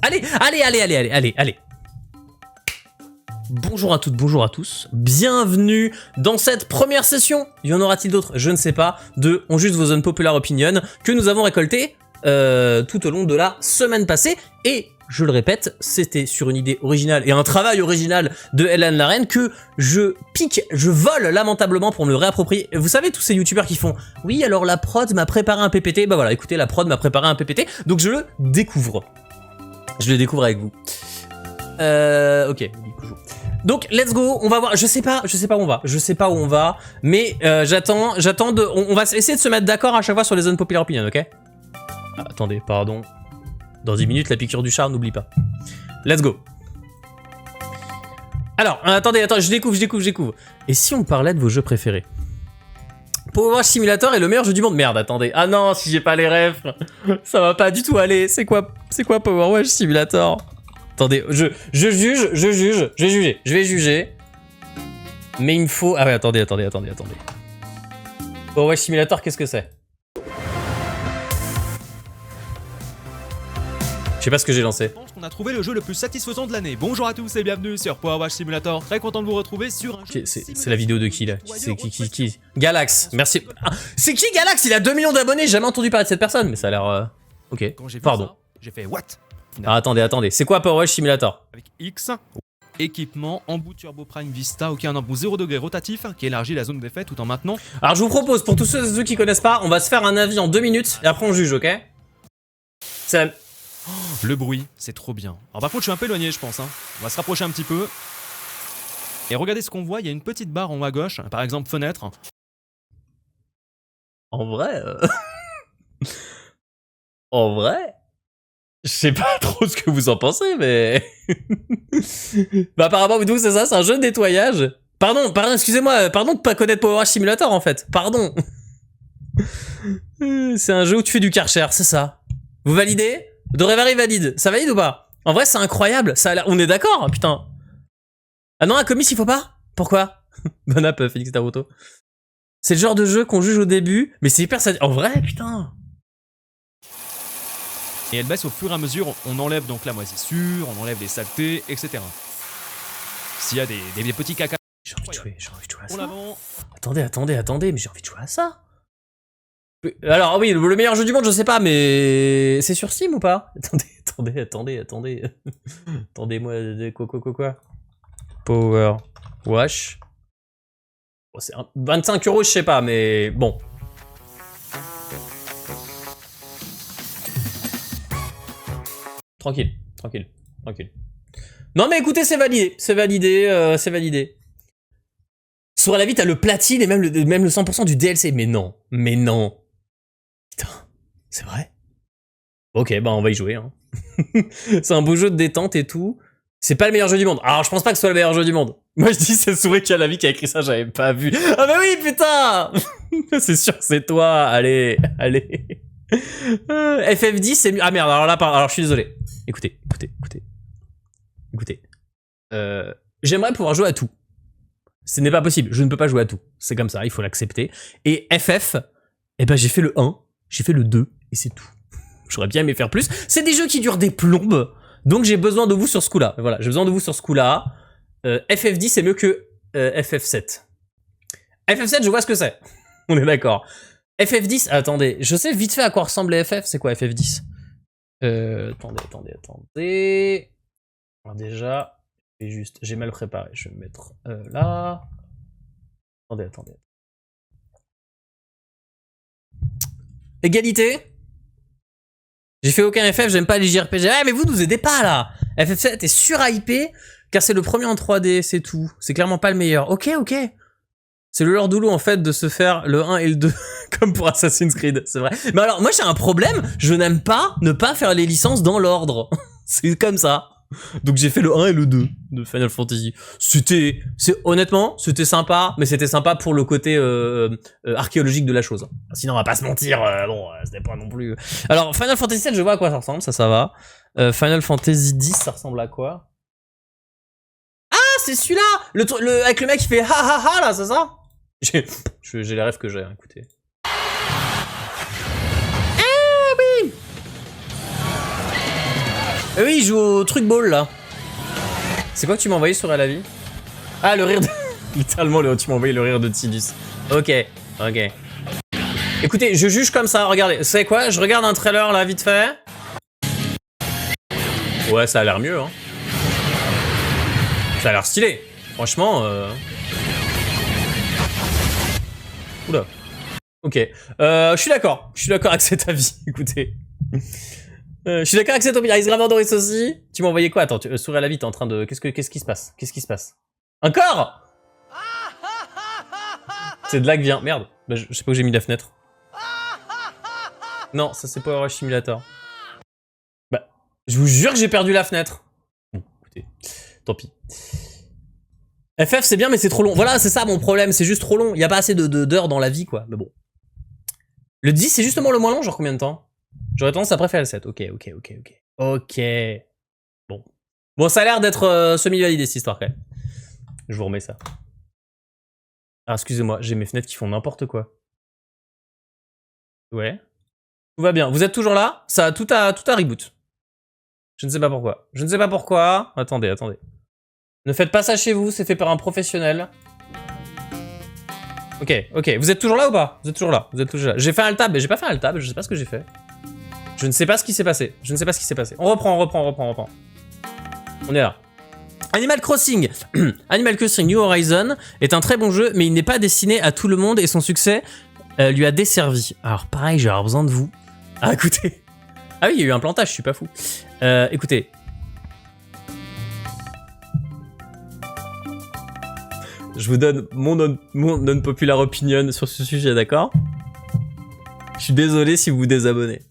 Allez. Bonjour à toutes, bonjour à tous. Bienvenue dans cette première session. Y en aura-t-il d'autres? Je ne sais pas. De On Juge Vos Unpopular Opinion que nous avons récolté tout au long de la semaine passée. Et je le répète, c'était sur une idée originale et un travail original de Hélène Larraine que je vole lamentablement pour me le réapproprier. Vous savez, tous ces youtubeurs qui font « Oui, alors la prod m'a préparé un PPT ». Bah voilà, écoutez, la prod m'a préparé un PPT, donc je le découvre. Je le découvre avec vous. Ok, donc let's go, on va voir, je sais pas où on va, mais j'attends de, on va essayer de se mettre d'accord à chaque fois sur les unpopular opinions, ok? Ah, attendez, pardon. Dans 10 minutes, la piqûre du char, n'oublie pas. Let's go. Alors, attendez, je découvre. Et si on parlait de vos jeux préférés? Power Wash Simulator est le meilleur jeu du monde. Merde, attendez. Ah non, si j'ai pas les refs, ça va pas du tout aller. C'est quoi Power Wash Simulator? Attendez, je vais juger. Mais il me faut... Ah ouais, attendez. Power Wash Simulator, qu'est-ce que c'est? Je sais pas ce que j'ai lancé. Je pense qu'on a trouvé le jeu le plus satisfaisant de l'année. Bonjour à tous et bienvenue sur Power Wash Simulator. Très content de vous retrouver sur un jeu. C'est la vidéo de qui là? C'est qui? Galax, merci. Ah, c'est qui Galax? Il a 2 millions d'abonnés, j'ai jamais entendu parler de cette personne, mais ça a l'air... Ok, pardon. J'ai fait what? Ah, attendez. C'est quoi Power Wash Simulator? Avec X, équipement, embout Turbo Prime Vista, ok, un embout 0 degré rotatif qui élargit la zone d'effet tout en maintenant. Alors je vous propose, pour tous ceux qui connaissent pas, on va se faire un avis en 2 minutes et après on juge, ok? C'est la... Le bruit, c'est trop bien. Alors par contre, je suis un peu éloigné, je pense. Hein. On va se rapprocher un petit peu. Et regardez ce qu'on voit, il y a une petite barre en haut à gauche, par exemple fenêtre. En vrai... En vrai... Je sais pas trop ce que vous en pensez, mais... Bah apparemment, vous c'est ça, c'est un jeu de nettoyage. Pardon, excusez-moi, pardon de pas connaître Power Wash Simulator en fait, pardon. C'est un jeu où tu fais du Karcher, c'est ça. Vous validez? Dorevari valide, ça valide ou pas? En vrai c'est incroyable, ça a l'air... On est d'accord, putain. Ah non, un comics il faut pas? Pourquoi? Bon app, Félix Taroto. C'est le genre de jeu qu'on juge au début, mais c'est hyper... En vrai, putain. Et elle baisse au fur et à mesure, on enlève donc la moisissure, on enlève les saletés, etc. S'il y a des petits caca... J'ai envie de jouer à ça. Attendez, mais j'ai envie de jouer à ça. Alors oui, le meilleur jeu du monde, je sais pas, mais... C'est sur Steam ou pas? Attendez. Attendez-moi, quoi. Power Wash. Bon, c'est 25 €, je sais pas, mais bon. Tranquille. Non mais écoutez, c'est validé. Sur la vie, t'as le platine et même le 100% du DLC. Mais non. Putain, c'est vrai? Ok, bah on va y jouer. Hein. C'est un beau jeu de détente et tout. C'est pas le meilleur jeu du monde. Alors je pense pas que ce soit le meilleur jeu du monde. Moi je dis c'est Souris qui a la vie qui a écrit ça, j'avais pas vu. Ah bah oui, putain. C'est sûr que c'est toi. Allez. FF10 c'est mieux. Ah merde, alors je suis désolé. Écoutez. J'aimerais pouvoir jouer à tout. Ce n'est pas possible, je ne peux pas jouer à tout. C'est comme ça, il faut l'accepter. Et FF, eh ben j'ai fait le 1, j'ai fait le 2, et c'est tout. J'aurais bien aimé faire plus. C'est des jeux qui durent des plombes, donc j'ai besoin de vous sur ce coup-là. Voilà, j'ai besoin de vous sur ce coup-là. FF10 c'est mieux que FF7. FF7, je vois ce que c'est. On est d'accord. FF10, attendez, je sais vite fait à quoi ressemble les FF, c'est quoi FF10? Attendez. Alors déjà, j'ai mal préparé, je vais me mettre là. Attendez. Égalité. J'ai fait aucun FF, j'aime pas les JRPG. Ah mais vous nous aidez pas là. FF7 est sur-hypé, car c'est le premier en 3D, c'est tout. C'est clairement pas le meilleur. Ok. C'est le leur doulot en fait de se faire le 1 et le 2 comme pour Assassin's Creed, c'est vrai. Mais alors moi j'ai un problème, je n'aime pas ne pas faire les licences dans l'ordre. C'est comme ça. Donc j'ai fait le 1 et le 2 de Final Fantasy. Honnêtement, c'était sympa, mais c'était sympa pour le côté archéologique de la chose. Sinon on va pas se mentir, c'était pas non plus... Alors Final Fantasy 7, je vois à quoi ça ressemble, ça va. Final Fantasy 10, ça ressemble à quoi? Ah, c'est celui-là, avec le mec qui fait ha ha ha là, c'est ça? J'ai les rêves que j'ai, écoutez. Ah oui. Oui, il joue au truc ball là. C'est quoi que tu m'as envoyé sur la vie? Ah, le rire de... Littéralement, tu m'as envoyé le rire de Tidus. Ok, ok. Écoutez, je juge comme ça, regardez. Vous savez quoi? Je regarde un trailer là, vite fait. Ouais, ça a l'air mieux, hein. Ça a l'air stylé. Franchement, Oula. Ok. Je suis d'accord. Je suis d'accord avec cet avis, écoutez. Je suis d'accord avec cette opinion. Ice Graver Doris aussi. Tu m'as envoyé quoi? Attends, souris à la vie, t'es en train de... Qu'est-ce qui se passe? Qu'est-ce qui se passe? Encore? C'est de là que vient. Merde. Bah, je sais pas où j'ai mis la fenêtre. Non, ça c'est Power Wash Simulator. Bah, je vous jure que j'ai perdu la fenêtre. Bon, écoutez, tant pis. FF c'est bien mais c'est trop long. Voilà, c'est ça mon problème, c'est juste trop long. Il y a pas assez d'heures dans la vie quoi. Mais bon. Le 10 c'est justement le moins long, genre combien de temps? J'aurais tendance à préférer le 7. Ok. Ok. Bon. Bon, ça a l'air d'être semi-validé cette histoire quand même. Je vous remets ça. Ah, excusez-moi, j'ai mes fenêtres qui font n'importe quoi. Ouais. Tout va bien. Vous êtes toujours là? Ça, tout a reboot. Je ne sais pas pourquoi. Je ne sais pas pourquoi. Attendez. Ne faites pas ça chez vous, c'est fait par un professionnel. Ok. Vous êtes toujours là ou pas? Vous êtes toujours là. J'ai fait un alt-tab, mais j'ai pas fait un alt-tab, je sais pas ce que j'ai fait. Je ne sais pas ce qui s'est passé. On reprend. On est là. Animal Crossing. Animal Crossing New Horizon est un très bon jeu, mais il n'est pas destiné à tout le monde et son succès lui a desservi. Alors pareil, j'ai avoir besoin de vous. Ah, écoutez. Ah oui, il y a eu un plantage, je suis pas fou. Écoutez. Je vous donne mon non-popular opinion sur ce sujet, d'accord? Je suis désolé si vous vous désabonnez.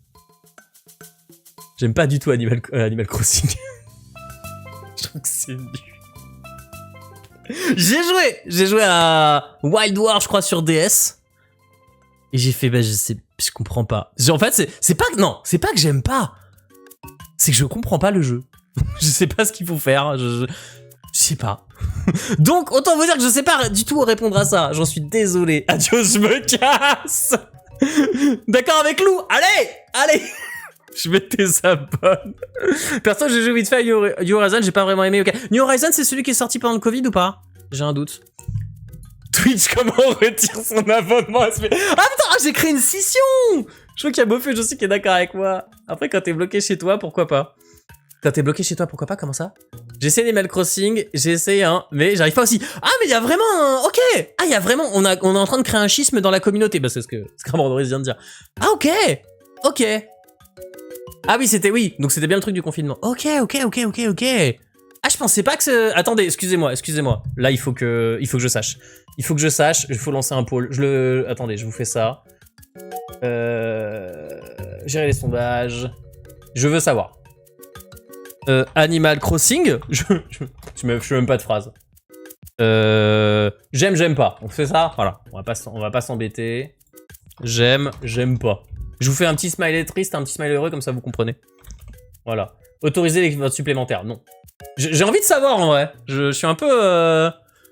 J'aime pas du tout Animal Crossing. Je trouve que c'est nul. J'ai joué à Wild War, je crois, sur DS. Et j'ai fait, bah, je comprends pas. En fait, c'est pas que j'aime pas. C'est que je comprends pas le jeu. Je sais pas ce qu'il faut faire. Je sais pas. Donc, autant vous dire que je sais pas du tout répondre à ça. J'en suis désolé. Adieu, je me casse. D'accord avec Lou. Allez. Je me désabonne. Perso, j'ai joué vite fait à New Horizon, j'ai pas vraiment aimé. Ok. New Horizon, c'est celui qui est sorti pendant le Covid ou pas? J'ai un doute. Twitch, comment on retire son abonnement? Ah putain, j'ai créé une scission. Je crois qu'il y a Beaufet, je sais qui est d'accord avec moi. Après, quand t'es bloqué chez toi, pourquoi pas? Comment ça? J'ai essayé Animal Crossing, j'ai essayé un, mais j'arrive pas aussi. Ah, mais il y a vraiment un... Ok. Ah, il y a vraiment... On est en train de créer un schisme dans la communauté. Bah, c'est ce que Scramandroid vient de dire. Ah, ok. Ah oui, oui. Donc c'était bien le truc du confinement. Ok. Ah, je pensais pas que c'est... Attendez, excusez-moi. Là, il faut que je sache. Il faut lancer un poll. Attendez, je vous fais ça. Gérer les sondages. Je veux savoir. Animal Crossing. Je fais même pas de phrase. J'aime pas. On fait ça. Voilà. On va pas s'embêter. J'aime pas. Je vous fais un petit smiley triste, un petit smiley heureux, comme ça vous comprenez. Voilà. Autoriser les votes supplémentaires, non. J'ai envie de savoir en vrai. Je suis un peu...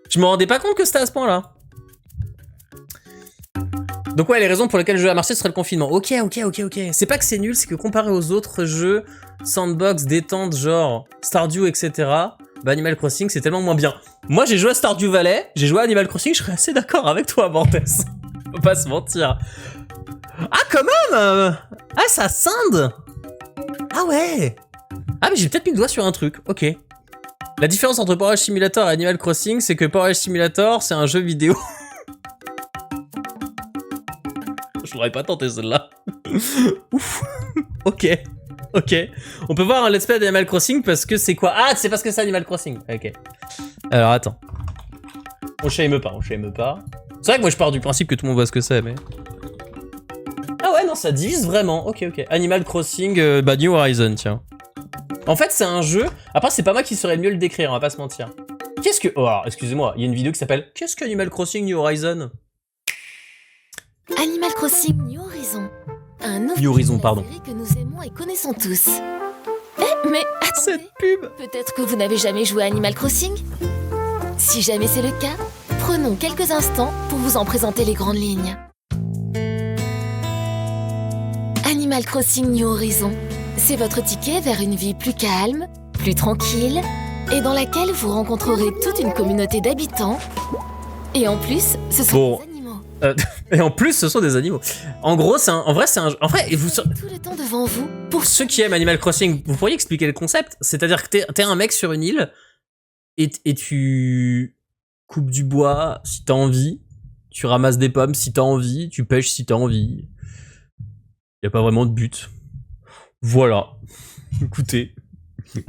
Je me rendais pas compte que c'était à ce point-là. Donc ouais, les raisons pour lesquelles le jeu a marché, ce serait le confinement. Ok. C'est pas que c'est nul, c'est que comparé aux autres jeux sandbox, détente, genre Stardew, etc., bah Animal Crossing, c'est tellement moins bien. Moi, j'ai joué à Stardew Valley, j'ai joué à Animal Crossing, je serais assez d'accord avec toi, Bortès. Faut pas se mentir. Ah, quand même. Ah, ça scinde. Ah ouais. Ah, mais j'ai peut-être mis le doigt sur un truc, ok. La différence entre Power Wash Simulator et Animal Crossing, c'est que Power Wash Simulator, c'est un jeu vidéo. Je l'aurais pas tenté celle-là. Ouf. Ok. On peut voir un let's play d'Animal Crossing parce que c'est quoi? Ah, c'est parce que c'est Animal Crossing. Ok. Alors, attends. On shame pas. C'est vrai que moi, je pars du principe que tout le monde voit ce que c'est, mais... Ah ouais, non, ça divise vraiment. Ok. Animal Crossing, New Horizon, tiens. En fait, c'est un jeu... Après, c'est pas moi qui saurais mieux le décrire, on va pas se mentir. Qu'est-ce que... Oh, alors, excusez-moi, il y a une vidéo qui s'appelle « Qu'est-ce que Animal Crossing New Horizon ?» Animal Crossing New Horizon. Un nouveau New Horizon, pardon. Que nous aimons et connaissons tous. Mais attendez, cette pub. Peut-être que vous n'avez jamais joué à Animal Crossing? Si jamais c'est le cas, prenons quelques instants pour vous en présenter les grandes lignes. Animal Crossing New Horizon, C'est votre ticket vers une vie plus calme, plus tranquille, et dans laquelle vous rencontrerez toute une communauté d'habitants. Et en plus, ce sont Bon. des animaux. Et en plus, ce sont des animaux. En gros, en vrai, et vous, Vous avez tout le temps devant vous pour ceux qui aiment Animal Crossing, vous pourriez expliquer le concept? C'est-à-dire que t'es un mec sur une île et tu coupes du bois si t'as envie, tu ramasses des pommes si t'as envie, tu pêches si t'as envie. Y a pas vraiment de but. Voilà. Écoutez,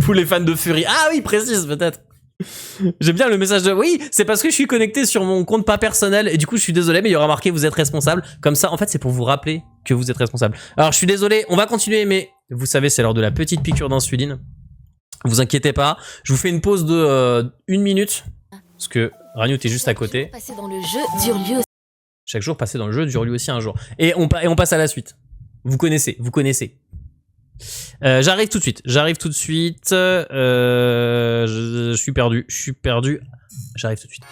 pour les fans de Fury. Ah oui, précise peut-être. J'aime bien le message de... Oui, c'est parce que je suis connecté sur mon compte pas personnel et du coup je suis désolé mais il y aura marqué vous êtes responsable. Comme ça en fait c'est pour vous rappeler que vous êtes responsable. Alors je suis désolé, on va continuer mais vous savez c'est l'heure de la petite piqûre d'insuline. Vous inquiétez pas, je vous fais une pause de 1 minute parce que Ragnout est juste à côté. Passer dans le jeu dure lui aussi. Chaque jour passé dans le jeu dure lui aussi un jour. Et on passe à la suite. Vous connaissez. J'arrive tout de suite. Je suis perdu. J'arrive tout de suite.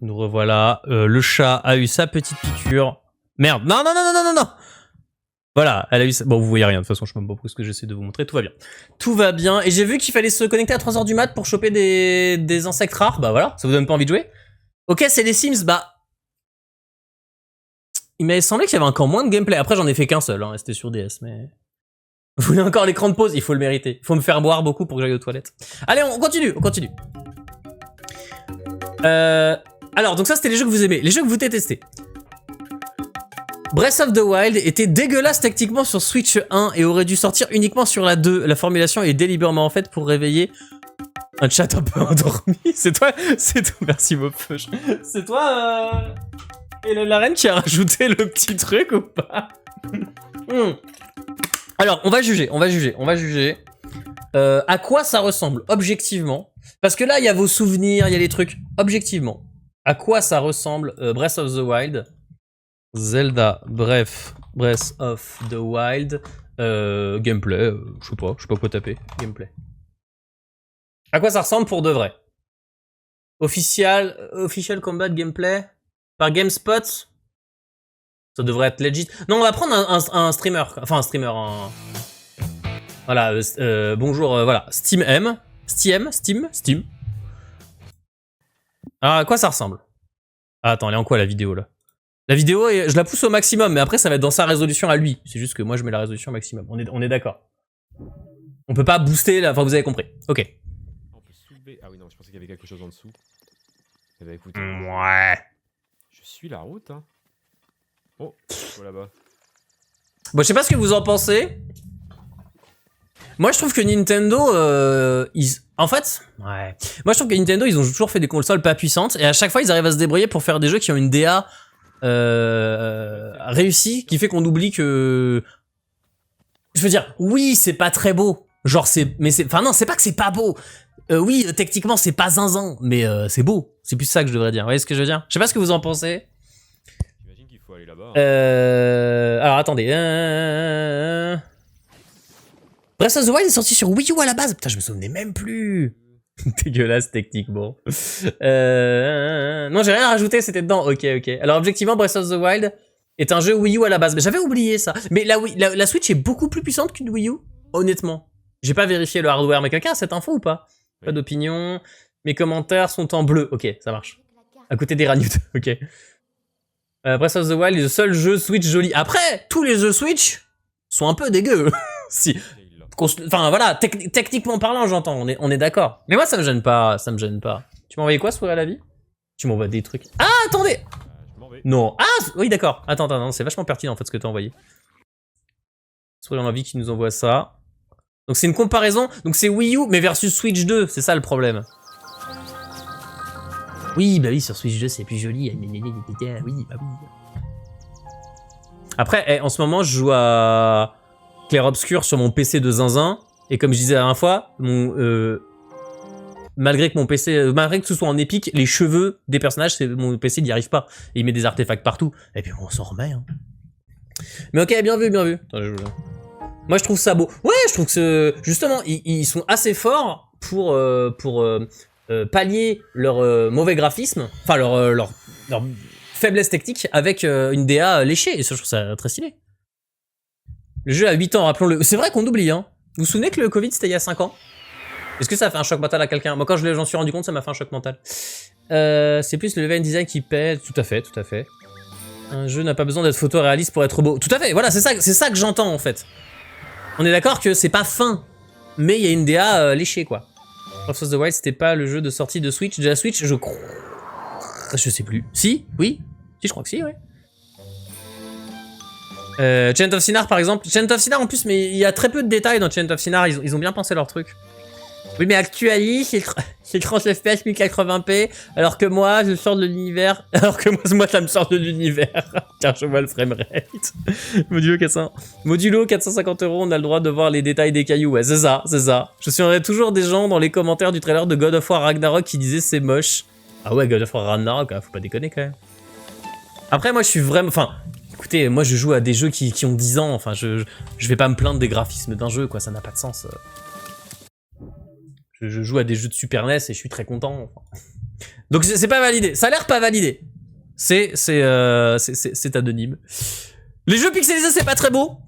Nous revoilà. Le chat a eu sa petite piqûre. Merde. Non. Voilà, elle a eu ça. Bon, vous voyez rien. De toute façon, je sais même pas ce que j'essaie de vous montrer. Tout va bien. Et j'ai vu qu'il fallait se connecter à 3h du mat pour choper des insectes rares. Bah voilà, ça vous donne pas envie de jouer? Ok, c'est les Sims. Bah, il m'avait semblé qu'il y avait encore moins de gameplay. Après, j'en ai fait qu'un seul. Hein, c'était sur DS, mais... Vous voulez encore l'écran de pause? Il faut le mériter. Il faut me faire boire beaucoup pour que j'aille aux toilettes. Allez, on continue. Alors, donc ça, c'était les jeux que vous aimez. Les jeux que vous détestez. Breath of the Wild était dégueulasse techniquement sur Switch 1 et aurait dû sortir uniquement sur la 2. La formulation est délibérément faite pour réveiller un chat un peu endormi. C'est toi, merci Mopfeuch. C'est toi, et la reine qui a rajouté le petit truc ou pas? Alors, on va juger. À quoi ça ressemble, objectivement? Parce que là, il y a vos souvenirs, il y a les trucs. Objectivement, à quoi ça ressemble Breath of the Wild? Zelda Breath of the Wild. Gameplay, je sais pas quoi taper. Gameplay. À quoi ça ressemble pour de vrai? Official combat gameplay par GameSpot. Ça devrait être legit. Non, on va prendre un streamer. Enfin, un streamer. Voilà, bonjour, voilà. Steam. Alors, à quoi ça ressemble? Ah, attends, elle est en quoi la vidéo là? La vidéo, je la pousse au maximum, mais après ça va être dans sa résolution à lui. C'est juste que moi je mets la résolution au maximum. On est d'accord. On peut pas booster là, enfin vous avez compris. Ok. On peut soulever. Ah oui, non, je pensais qu'il y avait quelque chose en dessous. Eh ben écoute. Ouais. Je suis la route, hein. Oh, voilà là-bas. Bon, je sais pas ce que vous en pensez. Moi je trouve que Nintendo, en fait, ouais. Moi je trouve que Nintendo, ils ont toujours fait des consoles pas puissantes et à chaque fois ils arrivent à se débrouiller pour faire des jeux qui ont une DA réussie, qui fait qu'on oublie que... Je veux dire, oui, c'est pas très beau. Genre, enfin non, c'est pas que c'est pas beau. Oui, techniquement, c'est pas zinzin, mais c'est beau. C'est plus ça que je devrais dire. Vous voyez ce que je veux dire? Je sais pas ce que vous en pensez. J'imagine qu'il faut aller là-bas. Alors, attendez. Breath of the Wild est sorti sur Wii U à la base. Putain, je me souvenais même plus. Dégueulasse techniquement. Non, j'ai rien à rajouter, c'était dedans. Ok. Alors, objectivement, Breath of the Wild est un jeu Wii U à la base. Mais j'avais oublié ça. Mais la Switch est beaucoup plus puissante qu'une Wii U, honnêtement. J'ai pas vérifié le hardware, mais quelqu'un a cette info ou pas? Pas d'opinion. Mes commentaires sont en bleu. Ok, ça marche. À côté des Ragnout. Ok. Breath of the Wild est le seul jeu Switch joli. Après, tous les jeux Switch sont un peu dégueux. Si. Enfin voilà, techniquement parlant, j'entends, on est d'accord. Mais moi, ça me gêne pas. Tu m'as envoyé quoi, Sourire à la vie? Tu m'envoies des trucs. Ah, attendez! Je m'en vais. Non. Ah, oui, d'accord. Attends, c'est vachement pertinent en fait ce que t'as envoyé. Sourire à la vie qui nous envoie ça. Donc c'est une comparaison, donc c'est Wii U mais versus Switch 2, c'est ça le problème. Oui, bah oui, sur Switch 2 c'est plus joli. Oui, bah oui. Après, en ce moment je joue à Clair Obscur sur mon PC de zinzin, et comme je disais la dernière fois, malgré que mon PC, malgré que ce soit en épique, les cheveux des personnages, mon PC n'y arrive pas. Et il met des artefacts partout. Et puis on s'en remet. Hein. Mais ok, bien vu, bien vu. Attends, moi je trouve ça beau. Ouais, je trouve que justement, ils sont assez forts pour pallier leur mauvais graphisme, enfin leur faiblesse technique avec une DA léchée. Et ça, je trouve ça très stylé. Le jeu a 8 ans, rappelons-le. C'est vrai qu'on oublie, hein. Vous vous souvenez que le Covid, c'était il y a 5 ans? Est-ce que ça a fait un choc mental à quelqu'un? Moi, quand j'en suis rendu compte, ça m'a fait un choc mental. C'est plus le level design qui pèse. Tout à fait, tout à fait. Un jeu n'a pas besoin d'être photoréaliste pour être beau. Tout à fait, voilà, c'est ça que j'entends, en fait. On est d'accord que c'est pas fin, mais il y a une DA léchée, quoi. Breath of the Wild, c'était pas le jeu de sortie de Switch, de la Switch, je crois. Je sais plus. Si? Oui? Si, je crois que si, ouais. Chant of Sinnar, par exemple. Chant of Sinnar, en plus, mais il y a très peu de détails dans Chant of Sinnar, ils ont bien pensé leur truc. Oui, mais actualise, c'est 30 FPS 1080p, alors que moi, je sors de l'univers. Alors que moi, ça me sort de l'univers. Car je vois le framerate. Modulo 450 €, on a le droit de voir les détails des cailloux. Ouais, c'est ça, c'est ça. Je souviendrai toujours des gens dans les commentaires du trailer de God of War Ragnarok qui disaient c'est moche. Ah ouais, God of War Ragnarok, faut pas déconner quand même. Après, moi, je suis vraiment. Enfin, écoutez, moi, je joue à des jeux qui ont 10 ans. Enfin, je vais pas me plaindre des graphismes d'un jeu, quoi, ça n'a pas de sens. Je joue à des jeux de Super NES et je suis très content. Donc c'est pas validé. Ça a l'air pas validé. C'est anonyme. Les jeux pixelisés, c'est pas très beau.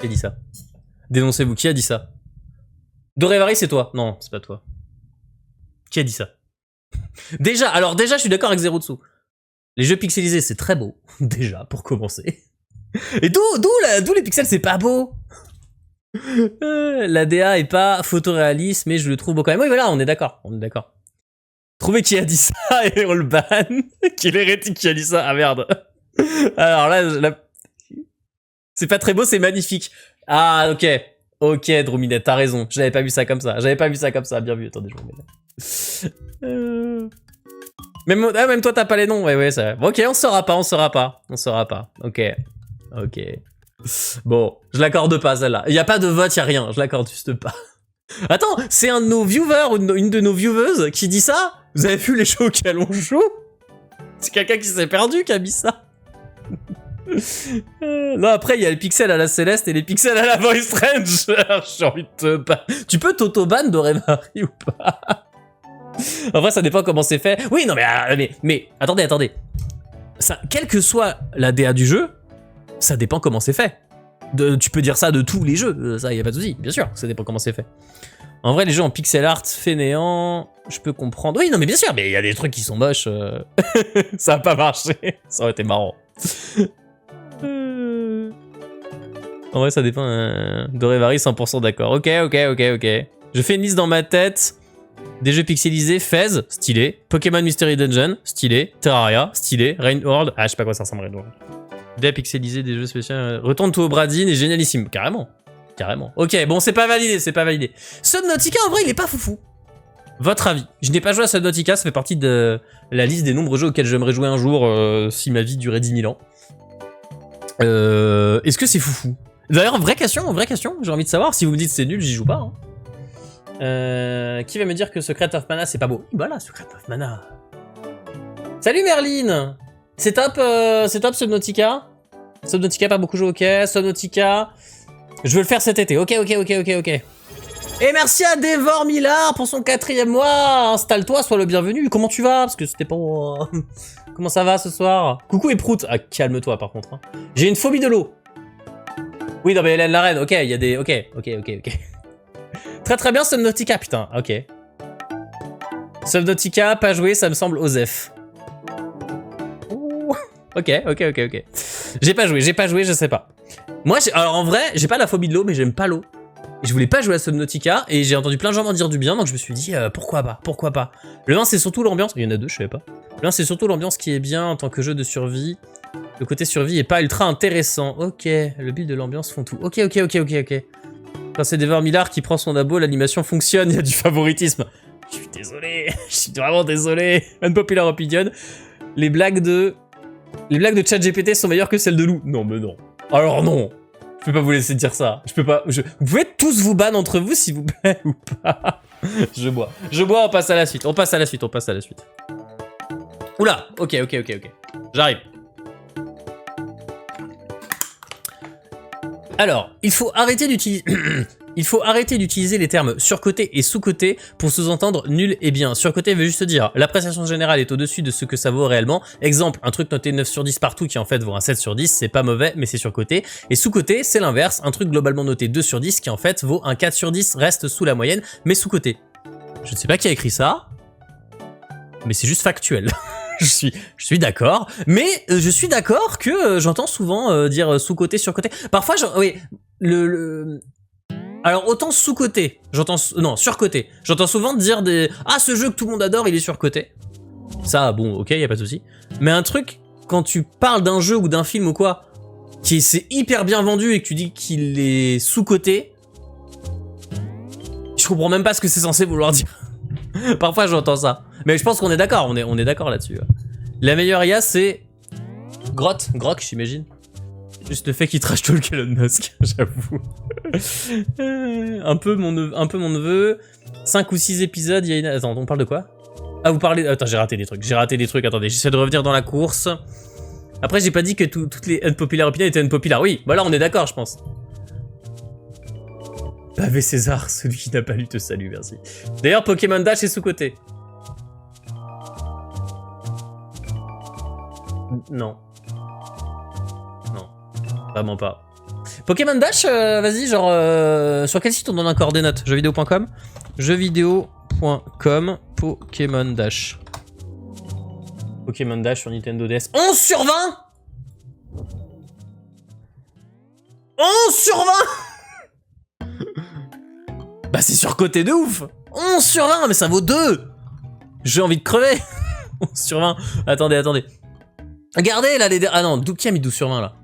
Qui a dit ça? Dénoncez-vous. Qui a dit ça? Dorévari, c'est toi. Non, c'est pas toi. Qui a dit ça? Déjà, je suis d'accord avec Zerotsu. Les jeux pixelisés, c'est très beau, déjà, pour commencer. Et d'où les pixels, c'est pas beau. La DA est pas photoréaliste, mais je le trouve beau quand même. Oui, voilà, on est d'accord, Trouvez qui a dit ça et on le ban. Quel hérétique qui a dit ça? Ah merde. Alors là, c'est pas très beau, c'est magnifique. Ah, ok. Ok, Drominette, t'as raison. J'avais pas vu ça comme ça. Bien vu, attendez, je vous remets là. Même toi, t'as pas les noms. Ouais, ça. Ok, on saura pas. Ok. Bon, je l'accorde pas, celle-là. Y a pas de vote, y a rien. Je l'accorde juste pas. Attends, c'est un de nos viewers ou une de nos vieweuses qui dit ça? Vous avez vu les shows auxquels on joue? C'est quelqu'un qui s'est perdu qui a mis ça. Non, après, il y a les pixels à la Céleste et les pixels à la Voice Ranger. J'ai envie de te ban. Tu peux t'auto-ban Dorévari ou pas? En vrai, ça dépend comment c'est fait. Oui, non, mais attendez. Ça, quelle que soit la DA du jeu, ça dépend comment c'est fait. Tu peux dire ça de tous les jeux, ça, y a pas de souci. Bien sûr, ça dépend comment c'est fait. En vrai, les jeux en pixel art fainéant, je peux comprendre. Oui, non, mais bien sûr, mais il y a des trucs qui sont moches. Ça a pas marché. Ça aurait été marrant. En vrai, ça dépend. Dorévari, 100% d'accord. Ok. Je fais une liste dans ma tête. Des jeux pixelisés, Fez, stylé. Pokémon Mystery Dungeon, stylé. Terraria, stylé. Rain World, je sais pas quoi ça ressemble, Rain World. Des pixelisés, des jeux spéciaux. Retourne-toi au Bradin et génialissime. Carrément. Ok, bon, c'est pas validé. Subnautica, en vrai, il est pas foufou. Votre avis? Je n'ai pas joué à Subnautica, ça fait partie de la liste des nombreux jeux auxquels j'aimerais jouer un jour si ma vie durait 10 000 ans. Est-ce que c'est foufou? D'ailleurs, vraie question, j'ai envie de savoir. Si vous me dites c'est nul, j'y joue pas. Hein. Qui va me dire que Secret of Mana c'est pas beau? Voilà, Secret of Mana. Salut Merlin. C'est top Subnautica. Subnautica, pas beaucoup joué, ok. Subnautica, je veux le faire cet été. Ok. Et merci à Devor Millard pour son 4e mois. Installe-toi, sois le bienvenu. Comment tu vas? Parce que c'était pas... Comment ça va ce soir? Coucou et prout. Ah, calme-toi par contre. Hein. J'ai une phobie de l'eau. Oui, non mais Hélène la reine, ok, il y a des... Ok. Très bien Subnautica, putain, ok. Subnautica, pas joué, ça me semble Osef. Ok. J'ai pas joué, je sais pas. Moi, alors en vrai, j'ai pas la phobie de l'eau, mais j'aime pas l'eau. Je voulais pas jouer à Subnautica, et j'ai entendu plein de gens m'en dire du bien, donc je me suis dit, pourquoi pas. Le 1, c'est surtout l'ambiance, il y en a 2, je savais pas. Là, c'est surtout l'ambiance qui est bien en tant que jeu de survie. Le côté survie est pas ultra intéressant. Ok, le build de l'ambiance font tout. Ok. Quand c'est Dever Millard qui prend son abo, l'animation fonctionne, il y a du favoritisme. Je suis désolé, je suis vraiment désolé. Unpopular opinion. Les blagues de ChatGPT sont meilleures que celles de Lou. Non, mais non. Alors non. Je peux pas vous laisser dire ça. Je peux pas. Vous pouvez tous vous ban entre vous, s'il vous plaît, ou pas. Je bois, on passe à la suite. Oula, ok. J'arrive. Alors, il faut arrêter d'utiliser les termes surcoté et sous-coté pour sous-entendre nul et bien. Surcoté veut juste dire l'appréciation générale est au-dessus de ce que ça vaut réellement. Exemple, un truc noté 9 sur 10 partout qui en fait vaut un 7 sur 10, c'est pas mauvais mais c'est surcoté. Et sous-coté, c'est l'inverse, un truc globalement noté 2 sur 10 qui en fait vaut un 4 sur 10, reste sous la moyenne mais sous-coté. Je ne sais pas qui a écrit ça, mais c'est juste factuel. Je suis d'accord, mais je suis d'accord que j'entends souvent dire sous-côté, sur-côté. Parfois, oui, alors autant sous-côté, non, sur-côté. J'entends souvent dire ce jeu que tout le monde adore, il est sur-côté. Ça, bon, ok, y a pas de souci. Mais un truc, quand tu parles d'un jeu ou d'un film ou quoi, qui c'est hyper bien vendu et que tu dis qu'il est sous-côté, je comprends même pas ce que c'est censé vouloir dire. Parfois, j'entends ça. Mais je pense qu'on est d'accord, on est d'accord là-dessus. La meilleure IA, c'est Grok, j'imagine. Juste le fait qu'il trash talk Elon Musk, j'avoue. un peu mon neveu. 5 ou 6 épisodes, il y a une... Attends, on parle de quoi? Ah, vous parlez... Attends, j'ai raté des trucs, attendez, j'essaie de revenir dans la course. Après, j'ai pas dit que toutes les unpopular opinions étaient unpopular. Oui, bah là, on est d'accord, je pense. Pavé César, celui qui n'a pas lu te salue, merci. D'ailleurs, Pokémon Dash est sous-côté. Non. Vraiment pas. Pokémon Dash, vas-y, genre... sur quel site on donne encore des notes? Jeuxvideo.com. Jeuxvideo.com, Pokémon Dash. Pokémon Dash sur Nintendo DS. 11 sur 20 11 sur 20 Bah c'est surcoté de ouf. 11 sur 20, mais ça vaut 2. J'ai envie de crever. 11 sur 20. Attendez. Regardez là les... Ah non, qui a mis 12 sur 20 là?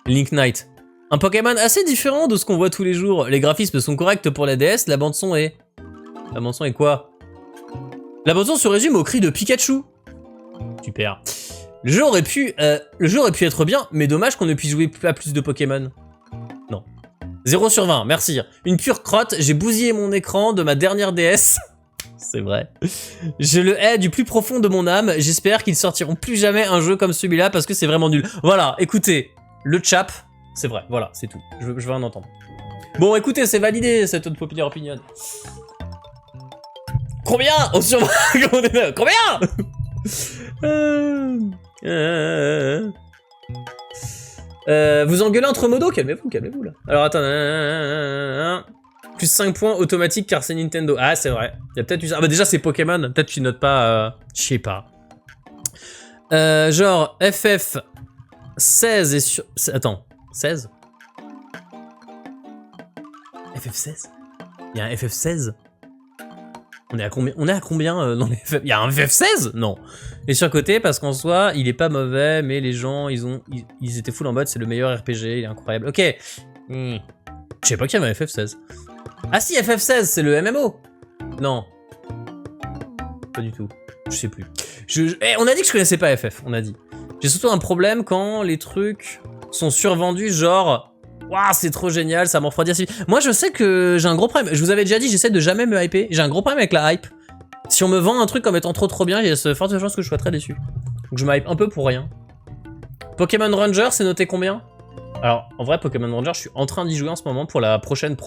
Link Knight. Un Pokémon assez différent de ce qu'on voit tous les jours. Les graphismes sont corrects pour la DS, la bande son est... La bande son est quoi? La bande son se résume au cri de Pikachu. Super. Le jeu aurait pu être bien, mais dommage qu'on ne puisse jouer à plus de Pokémon. Non. 0 sur 20, merci. Une pure crotte, j'ai bousillé mon écran de ma dernière DS. C'est vrai. Je le hais du plus profond de mon âme. J'espère qu'ils sortiront plus jamais un jeu comme celui-là parce que c'est vraiment nul. Voilà, écoutez, le chap, c'est vrai. Voilà, c'est tout. Je veux en entendre. Bon, écoutez, c'est validé cette unpopular opinion. Combien? On sur... Combien? Vous engueulez entre modos? Calmez-vous là. Alors attends. Plus 5 points automatique car c'est Nintendo. Ah, c'est vrai. Il y a peut-être eu ça. Ah bah déjà, c'est Pokémon. Peut-être tu notes pas... Je sais pas. Genre, FF16 et sur... Attends. 16 FF16 Il y a un FF16 On est à combien dans les FF... Il y a un FF16 Non. Et sur côté, parce qu'en soi, il est pas mauvais, mais les gens, ils étaient full en mode, c'est le meilleur RPG, il est incroyable. Ok. Je sais pas qu'il y avait un FF16. Ah si, FF16, c'est le MMO. Non. Pas du tout. Je sais plus. On a dit que je connaissais pas FF, on a dit. J'ai surtout un problème quand les trucs sont survendus, genre... Waouh, c'est trop génial, ça m'en refroidit assez. Moi, je sais que j'ai un gros problème. Je vous avais déjà dit, j'essaie de jamais me hyper. J'ai un gros problème avec la hype. Si on me vend un truc comme étant trop bien, il y a de fortes chances que je sois très déçu. Donc je me hype un peu pour rien. Pokémon Ranger, c'est noté combien? Alors, en vrai, Pokémon Ranger, je suis en train d'y jouer en ce moment pour la prochaine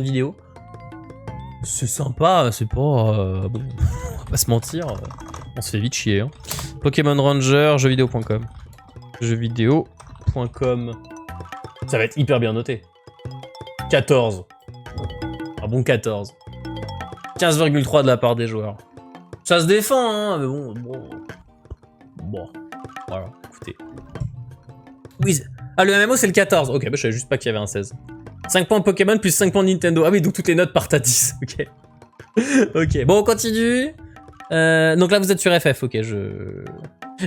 vidéo. C'est sympa, c'est pas... bon, on va pas se mentir, on se fait vite chier. Hein. Pokémon Ranger, jeuxvideo.com. Jeuxvideo.com. Ça va être hyper bien noté. 14. Un bon 14. 15,3 de la part des joueurs. Ça se défend, hein, mais bon. Voilà, écoutez. Oui. Ah, le MMO, c'est le 14. Ok, bah je savais juste pas qu'il y avait un 16. 5 points Pokémon plus 5 points Nintendo. Ah oui, donc toutes les notes partent à 10. Ok. Ok, bon, on continue. Donc là, vous êtes sur FF, ok,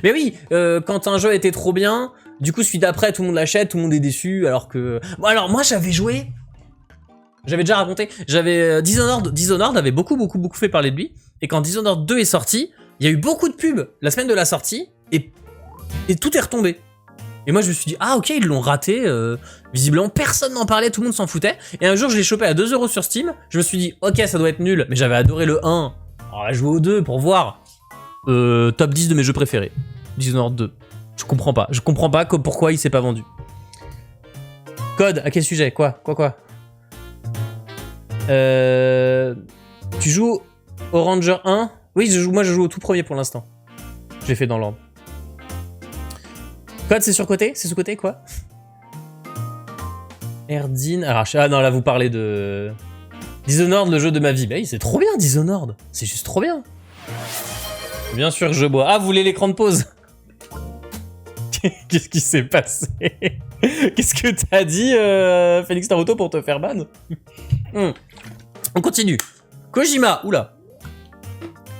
Mais oui, quand un jeu était trop bien, du coup, celui d'après, tout le monde l'achète, tout le monde est déçu, alors que... Bon, alors, moi, j'avais joué... J'avais déjà raconté, Dishonored avait beaucoup fait parler de lui, et quand Dishonored 2 est sorti, il y a eu beaucoup de pubs la semaine de la sortie, et tout est retombé. Et moi je me suis dit, ah ok, ils l'ont raté, visiblement personne n'en parlait, tout le monde s'en foutait, et un jour je l'ai chopé à 2 € sur Steam, je me suis dit, ok ça doit être nul, mais j'avais adoré le 1, on va jouer au 2 pour voir. Top 10 de mes jeux préférés, Dishonored 2. Je comprends pas pourquoi il s'est pas vendu. Code, à quel sujet? Quoi? Tu joues au Ranger 1? Oui, moi je joue au tout premier pour l'instant. Je l'ai fait dans l'ordre. Code, c'est surcoté? C'est sous-côté, quoi? Erdine... Alors, ah non, là vous parlez de... Dishonored, le jeu de ma vie. Bah oui, c'est trop bien, Dishonored. C'est juste trop bien. Bien sûr que je bois. Ah, vous voulez l'écran de pause? Qu'est-ce qui s'est passé? Qu'est-ce que t'as dit, Félix Naruto, pour te faire ban? On continue. Kojima, oula.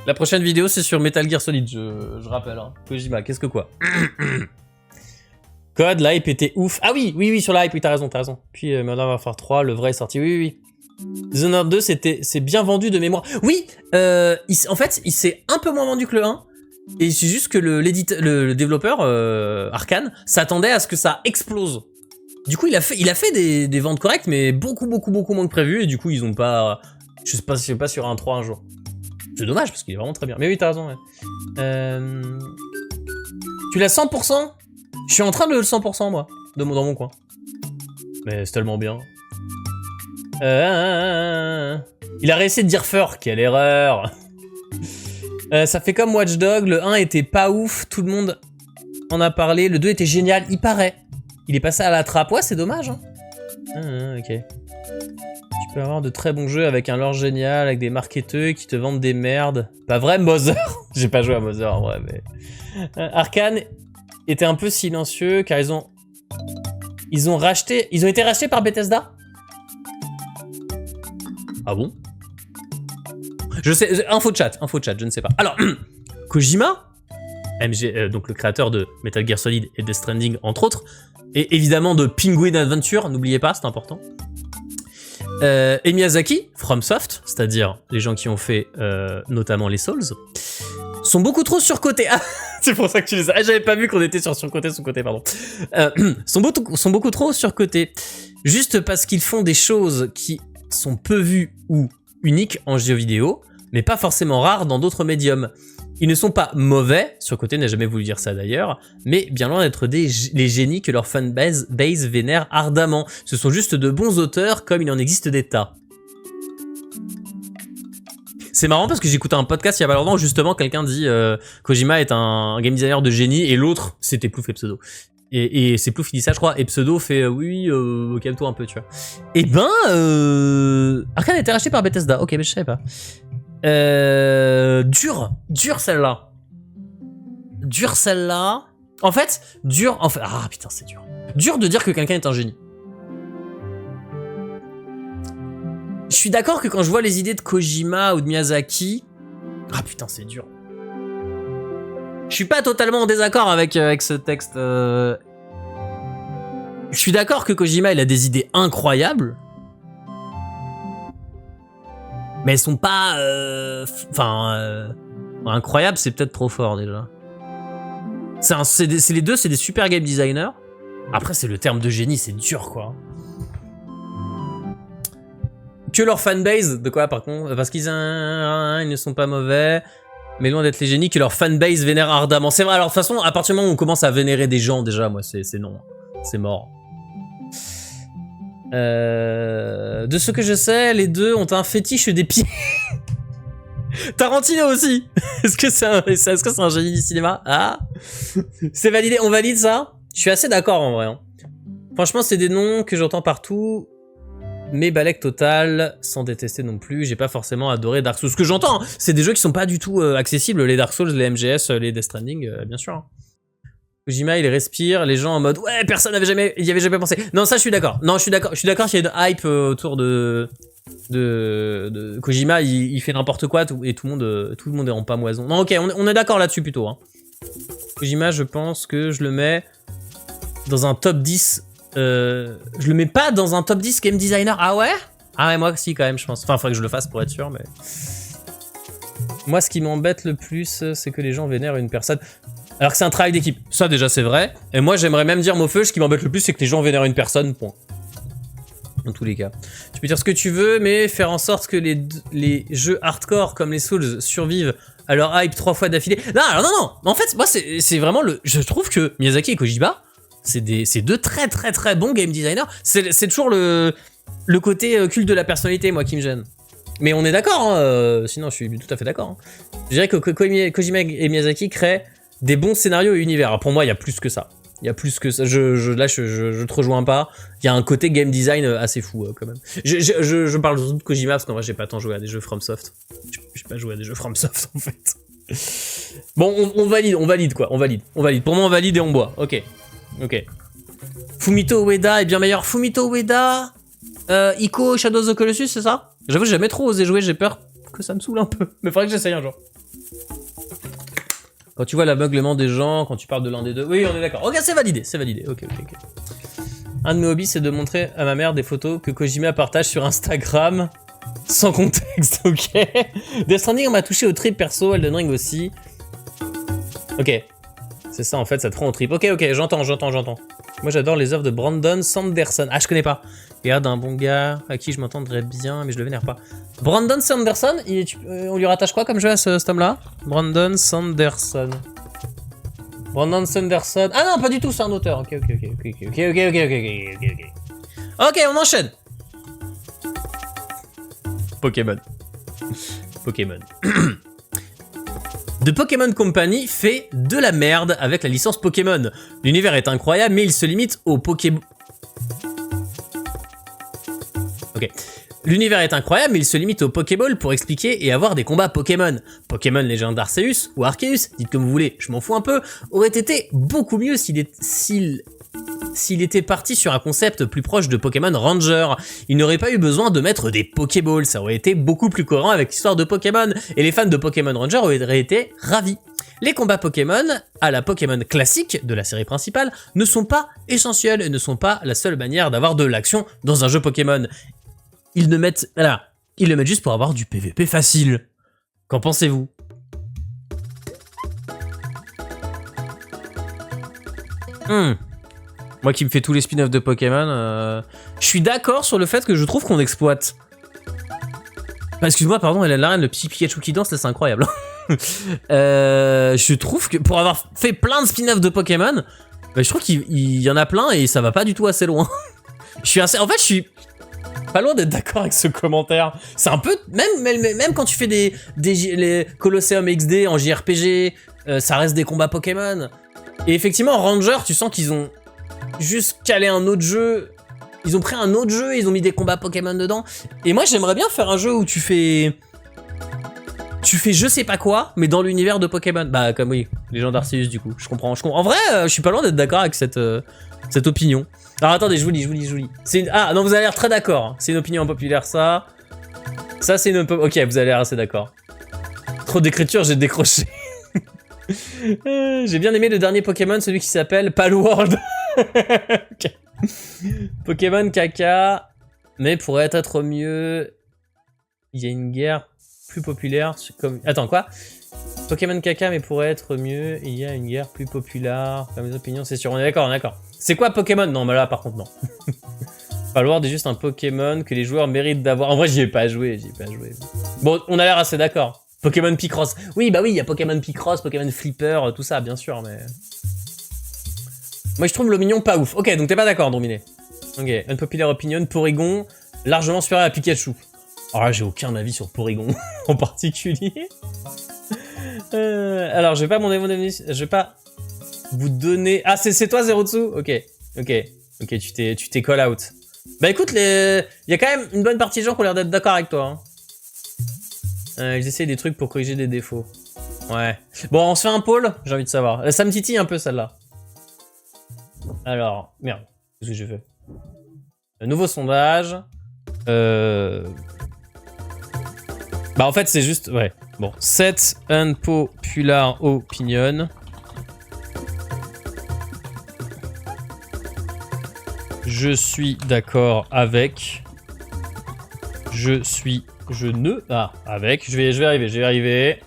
La prochaine vidéo, c'est sur Metal Gear Solid, je rappelle. Hein. Kojima, qu'est-ce que quoi? Code, l'hype était ouf. Ah oui, sur l'hype, oui, t'as raison. Puis Modern Warfare 3, le vrai est sorti, oui. Dishonored 2, c'est bien vendu de mémoire. Oui, en fait, il s'est un peu moins vendu que le 1. Et c'est juste que le développeur, Arkane, s'attendait à ce que ça explose. Du coup, il a fait des ventes correctes, mais beaucoup moins que prévu. Et du coup, ils ont pas... Je sais pas sur un 3 un jour. C'est dommage, parce qu'il est vraiment très bien. Mais oui, t'as raison, ouais. Tu l'as 100%? Je suis en train de le 100%, moi, dans mon coin. Mais c'est tellement bien. Il a réussi de dire fur, quelle erreur. Ça fait comme Watch Dogs, le 1 était pas ouf, tout le monde en a parlé, le 2 était génial, il paraît. Il est passé à la trappe, ouais c'est dommage hein. Ok. Tu peux avoir de très bons jeux avec un lore génial, avec des marketeurs qui te vendent des merdes. Pas vrai Mother? J'ai pas joué à Mother en vrai mais... Arkane était un peu silencieux car ils ont été rachetés par Bethesda? Ah bon? Je sais, info de chat, je ne sais pas. Alors, Kojima, donc le créateur de Metal Gear Solid et Death Stranding, entre autres, et évidemment de Penguin Adventure, n'oubliez pas, c'est important. Et Miyazaki, FromSoft, c'est-à-dire les gens qui ont fait notamment les Souls, sont beaucoup trop surcotés. Ah, c'est pour ça que tu les as... Ah, j'avais pas vu qu'on était sur surcoté, sous-côté, pardon. Sont beaucoup trop surcotés. Juste parce qu'ils font des choses qui sont peu vues ou uniques en jeu vidéo, mais pas forcément rares dans d'autres médiums. Ils ne sont pas mauvais, surcoté n'a jamais voulu dire ça d'ailleurs, mais bien loin d'être les génies que leur fanbase vénère ardemment. Ce sont juste de bons auteurs comme il en existe des tas. C'est marrant parce que j'écoutais un podcast il y a pas longtemps où justement quelqu'un dit Kojima est un game designer de génie et l'autre c'était Plouf et Pseudo. Et c'est Plouf qui dit ça je crois et Pseudo fait oui calme-toi un peu tu vois. Et ben Arkane a été racheté par Bethesda, ok mais je savais pas. Dur celle-là. En fait, ah putain c'est dur. Dur de dire que quelqu'un est un génie. Je suis d'accord que quand je vois les idées de Kojima ou de Miyazaki... Ah putain, c'est dur. Je suis pas totalement en désaccord avec ce texte. Je suis d'accord que Kojima, il a des idées incroyables. Mais elles sont pas... incroyables, c'est peut-être trop fort, déjà. Les deux, c'est des super game designers. Après, c'est le terme de génie, c'est dur, quoi. Que leur fanbase, de quoi par contre? Parce qu'ils ils ne sont pas mauvais, mais loin d'être les génies, que leur fanbase vénère ardemment. C'est vrai, alors de toute façon, à partir du moment où on commence à vénérer des gens, déjà, moi, c'est non. C'est mort. De ce que je sais, les deux ont un fétiche des pieds. Tarantino aussi. Est-ce que c'est un génie du cinéma? Ah, c'est validé, on valide ça? Je suis assez d'accord en vrai. Hein. Franchement, c'est des noms que j'entends partout. Mais Balek total, sans détester non plus, j'ai pas forcément adoré Dark Souls. Ce que j'entends, hein, c'est des jeux qui sont pas du tout accessibles, les Dark Souls, les MGS, les Death Stranding, bien sûr. Hein. Kojima, il respire, les gens en mode ouais, personne y avait jamais pensé. Non, ça je suis d'accord. Non, je suis d'accord qu'il y ait une hype autour de de Kojima, il fait n'importe quoi et tout le monde est en pamoison. Non, ok, on est d'accord là-dessus plutôt. Hein. Kojima, je pense que je le mets dans un top 10. Je le mets pas dans un top 10 game designer. Ah ouais? Ah ouais, moi aussi quand même, je pense. Enfin, faudrait que je le fasse pour être sûr, mais... Moi, ce qui m'embête le plus, c'est que les gens vénèrent une personne... Alors que c'est un travail d'équipe. Ça, déjà, c'est vrai. Et moi, j'aimerais même dire, Mofeu, ce qui m'embête le plus, c'est que les gens vénèrent une personne, point. Dans tous les cas. Tu peux dire ce que tu veux, mais faire en sorte que les jeux hardcore comme les Souls survivent à leur hype 3 fois d'affilée. Non, alors non. En fait, moi, c'est vraiment le... Je trouve que Miyazaki et Kojima, c'est deux très très très bons game designers. C'est toujours le côté culte de la personnalité, moi, qui me gêne. Mais on est d'accord, hein, sinon je suis tout à fait d'accord. Hein. Je dirais que Kojima et Miyazaki créent des bons scénarios et univers. Alors pour moi, il y a plus que ça. Il y a plus que ça. Là, je te rejoins pas. Il y a un côté game design assez fou, quand même. Je parle surtout de Kojima parce qu'en vrai, j'ai pas tant joué à des jeux FromSoft. J'ai pas joué à des jeux FromSoft, en fait. Bon, on valide quoi. On valide. Pour moi, on valide et on boit. Ok. Fumito Ueda est bien meilleur. Fumito Ueda, Ico, Shadow of the Colossus, c'est ça? J'avoue, j'ai jamais trop osé jouer, j'ai peur que ça me saoule un peu. Mais faudrait que j'essaye un jour. Quand tu vois l'aveuglement des gens, quand tu parles de l'un des deux... Oui, on est d'accord. Ok, c'est validé. Ok. Un de mes hobbies, c'est de montrer à ma mère des photos que Kojima partage sur Instagram. Sans contexte, ok. Death Stranding, on m'a touché au trip perso, Elden Ring aussi. Ok. C'est ça, en fait, ça te prend au trip. Ok, j'entends. Moi, j'adore les œuvres de Brandon Sanderson. Ah, je connais pas. Regarde, un bon gars à qui je m'entendrais bien, mais je le vénère pas. Brandon Sanderson, on lui rattache quoi comme jeu à cet homme-là? Brandon Sanderson. Ah non, pas du tout, c'est un auteur. Ok. Ok, on enchaîne. Pokémon. The Pokémon Company fait de la merde avec la licence Pokémon. L'univers est incroyable, mais il se limite aux Pokémon. Ok. L'univers est incroyable, mais il se limite aux Pokéball pour expliquer et avoir des combats Pokémon. Pokémon Légende Arceus ou Arceus, dites comme vous voulez, je m'en fous un peu, aurait été beaucoup mieux s'il était parti sur un concept plus proche de Pokémon Ranger. Il n'aurait pas eu besoin de mettre des Pokéballs, ça aurait été beaucoup plus cohérent avec l'histoire de Pokémon, et les fans de Pokémon Ranger auraient été ravis. Les combats Pokémon, à la Pokémon classique de la série principale, ne sont pas essentiels et ne sont pas la seule manière d'avoir de l'action dans un jeu Pokémon. Ils le mettent juste pour avoir du PVP facile. Qu'en pensez-vous? Moi qui me fais tous les spin-offs de Pokémon, je suis d'accord sur le fait que je trouve qu'on exploite. Excuse-moi, pardon, Hélène Larraine, le petit Pikachu qui danse, là, c'est incroyable. Je trouve que pour avoir fait plein de spin-offs de Pokémon, je trouve qu'il y en a plein et ça va pas du tout assez loin. En fait, je suis pas loin d'être d'accord avec ce commentaire. C'est un peu... Même quand tu fais les Colosseum XD en JRPG, ça reste des combats Pokémon. Et effectivement, Ranger, tu sens qu'ils ont juste calé un autre jeu. Ils ont pris un autre jeu et ils ont mis des combats Pokémon dedans. Et moi, j'aimerais bien faire un jeu où tu fais je sais pas quoi, mais dans l'univers de Pokémon. Bah, comme oui, les gens d'Arceus, du coup. Je comprends. En vrai, je suis pas loin d'être d'accord avec cette opinion. Alors attendez, je vous lis. Ah non, vous avez l'air très d'accord. Hein. C'est une opinion impopulaire, ça. Ça, c'est une... Ok, vous avez l'air assez d'accord. Trop d'écriture, j'ai décroché. J'ai bien aimé le dernier Pokémon, celui qui s'appelle Palworld. Okay. Pokémon caca, mais pourrait être mieux. Il y a une guerre plus populaire. Comme... Attends, quoi? Pokémon caca, mais pourrait être mieux. Il y a une guerre plus populaire. Comme les opinions, c'est sûr. On est d'accord. C'est quoi Pokémon? Non, mais là, par contre, non. Palworld est juste un Pokémon que les joueurs méritent d'avoir. En vrai, j'y ai pas joué. Bon, on a l'air assez d'accord. Pokémon Picross. Oui, bah oui, il y a Pokémon Picross, Pokémon Flipper, tout ça, bien sûr, mais... Moi, je trouve le mignon pas ouf. Ok, donc t'es pas d'accord, Dominé. Ok, unpopular opinion, Porygon, largement supérieur à Pikachu. Alors là, j'ai aucun avis sur Porygon en particulier. Alors, je vais pas vous donner... Ah, c'est toi, Zerotsu? Ok, tu t'es call out. Bah écoute, il y a quand même une bonne partie de gens qui ont l'air d'être d'accord avec toi. Hein. Ils essayent des trucs pour corriger des défauts. Ouais. Bon, on se fait un poll, j'ai envie de savoir. Ça me titille un peu, celle-là. Alors, merde. Qu'est-ce que j'ai fait? Un nouveau sondage. Bah en fait c'est juste, ouais. Bon, 7 unpopular opinion. Je suis d'accord avec. Je vais arriver.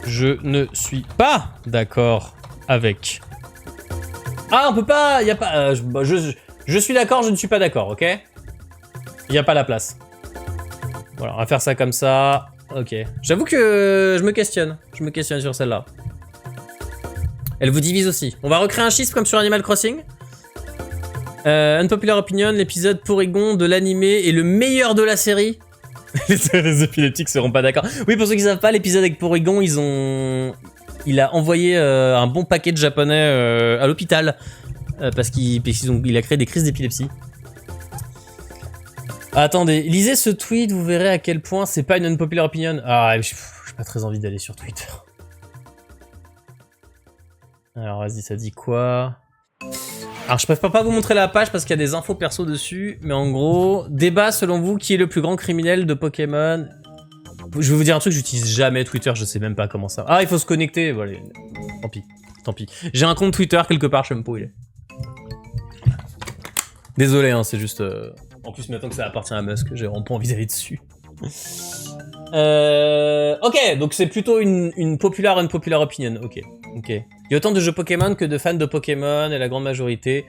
Je ne suis pas d'accord avec. Ah, on peut pas, y a pas, je suis d'accord, je ne suis pas d'accord, ok? Y a pas la place. Voilà, on va faire ça comme ça. Ok. J'avoue que je me questionne sur celle-là. Elle vous divise aussi. On va recréer un schisme comme sur Animal Crossing. Unpopular opinion, l'épisode Porygon de l'animé est le meilleur de la série. Les épileptiques seront pas d'accord. Oui, pour ceux qui savent pas, l'épisode avec Porygon, il a envoyé un bon paquet de japonais à l'hôpital parce qu'il a créé des crises d'épilepsie. Attendez, lisez ce tweet, vous verrez à quel point c'est pas une unpopular opinion. Ah, j'ai pas très envie d'aller sur Twitter. Alors vas-y, ça dit quoi? Alors je préfère pas vous montrer la page parce qu'il y a des infos perso dessus, mais en gros, débat selon vous qui est le plus grand criminel de Pokémon. Je vais vous dire un truc, j'utilise jamais Twitter, je sais même pas comment ça. Ah, il faut se connecter, voilà. Tant pis. J'ai un compte Twitter quelque part, je sais même pas où il est. Désolé, hein, c'est juste... En plus, maintenant que ça appartient à Musk, j'ai vraiment pas envie d'aller dessus. Ok, donc c'est plutôt une popular unpopular opinion, ok. Il y a autant de jeux Pokémon que de fans de Pokémon, et la grande majorité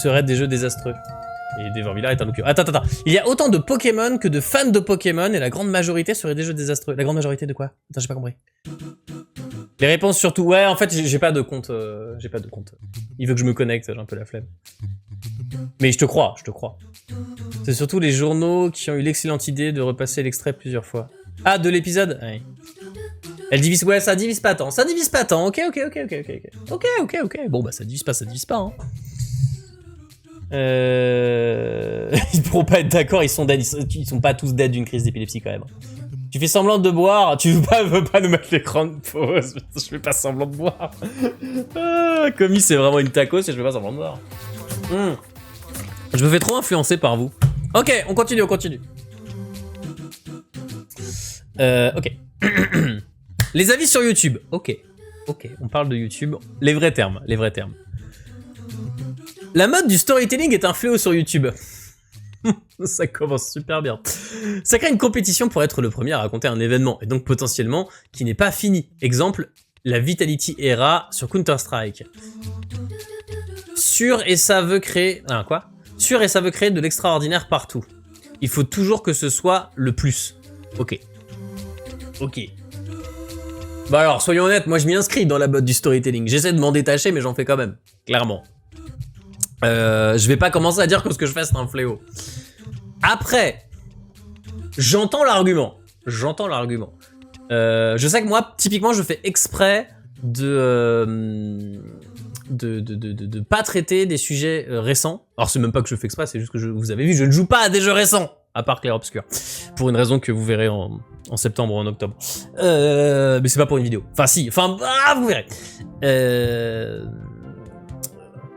seraient des jeux désastreux. Et Devormillar est un occurrence. Attends. Il y a autant de Pokémon que de fans de Pokémon, et la grande majorité seraient des jeux désastreux. La grande majorité de quoi? Attends, j'ai pas compris. Les réponses surtout... Ouais, en fait, j'ai pas de compte. Il veut que je me connecte, j'ai un peu la flemme. Mais je te crois. C'est surtout les journaux qui ont eu l'excellente idée de repasser l'extrait plusieurs fois. Ah, de l'épisode? Oui. Elle divise... Ouais, ça divise pas tant. Ok. Ok. Bon, bah, ça divise pas, hein. Ils pourront pas être d'accord, ils sont dead. Ils sont pas tous dead d'une crise d'épilepsie, quand même. Tu fais semblant de boire, tu veux pas nous mettre l'écran de pause. Je fais pas semblant de boire. Commis, c'est vraiment une tacos et je fais pas semblant de boire. Je me fais trop influencer par vous. Ok, on continue. Ok. Les avis sur YouTube. Ok, on parle de YouTube. Les vrais termes. La mode du storytelling est un fléau sur YouTube. Ça commence super bien. Ça crée une compétition pour être le premier à raconter un événement, et donc potentiellement qui n'est pas fini. Exemple, la Vitality Era sur Counter-Strike. Sûr et ça veut créer de l'extraordinaire partout. Il faut toujours que ce soit le plus. Ok. Bah alors, soyons honnêtes, moi je m'y inscris dans la mode du storytelling. J'essaie de m'en détacher, mais j'en fais quand même. Clairement. Je vais pas commencer à dire que ce que je fais c'est un fléau. Après, j'entends l'argument. Je sais que moi, typiquement, je fais exprès de pas traiter des sujets récents. Alors c'est même pas que je fais exprès, c'est juste que vous avez vu, je ne joue pas à des jeux récents, à part Clair Obscur, pour une raison que vous verrez en septembre ou en octobre. Mais c'est pas pour une vidéo. Enfin si, vous verrez.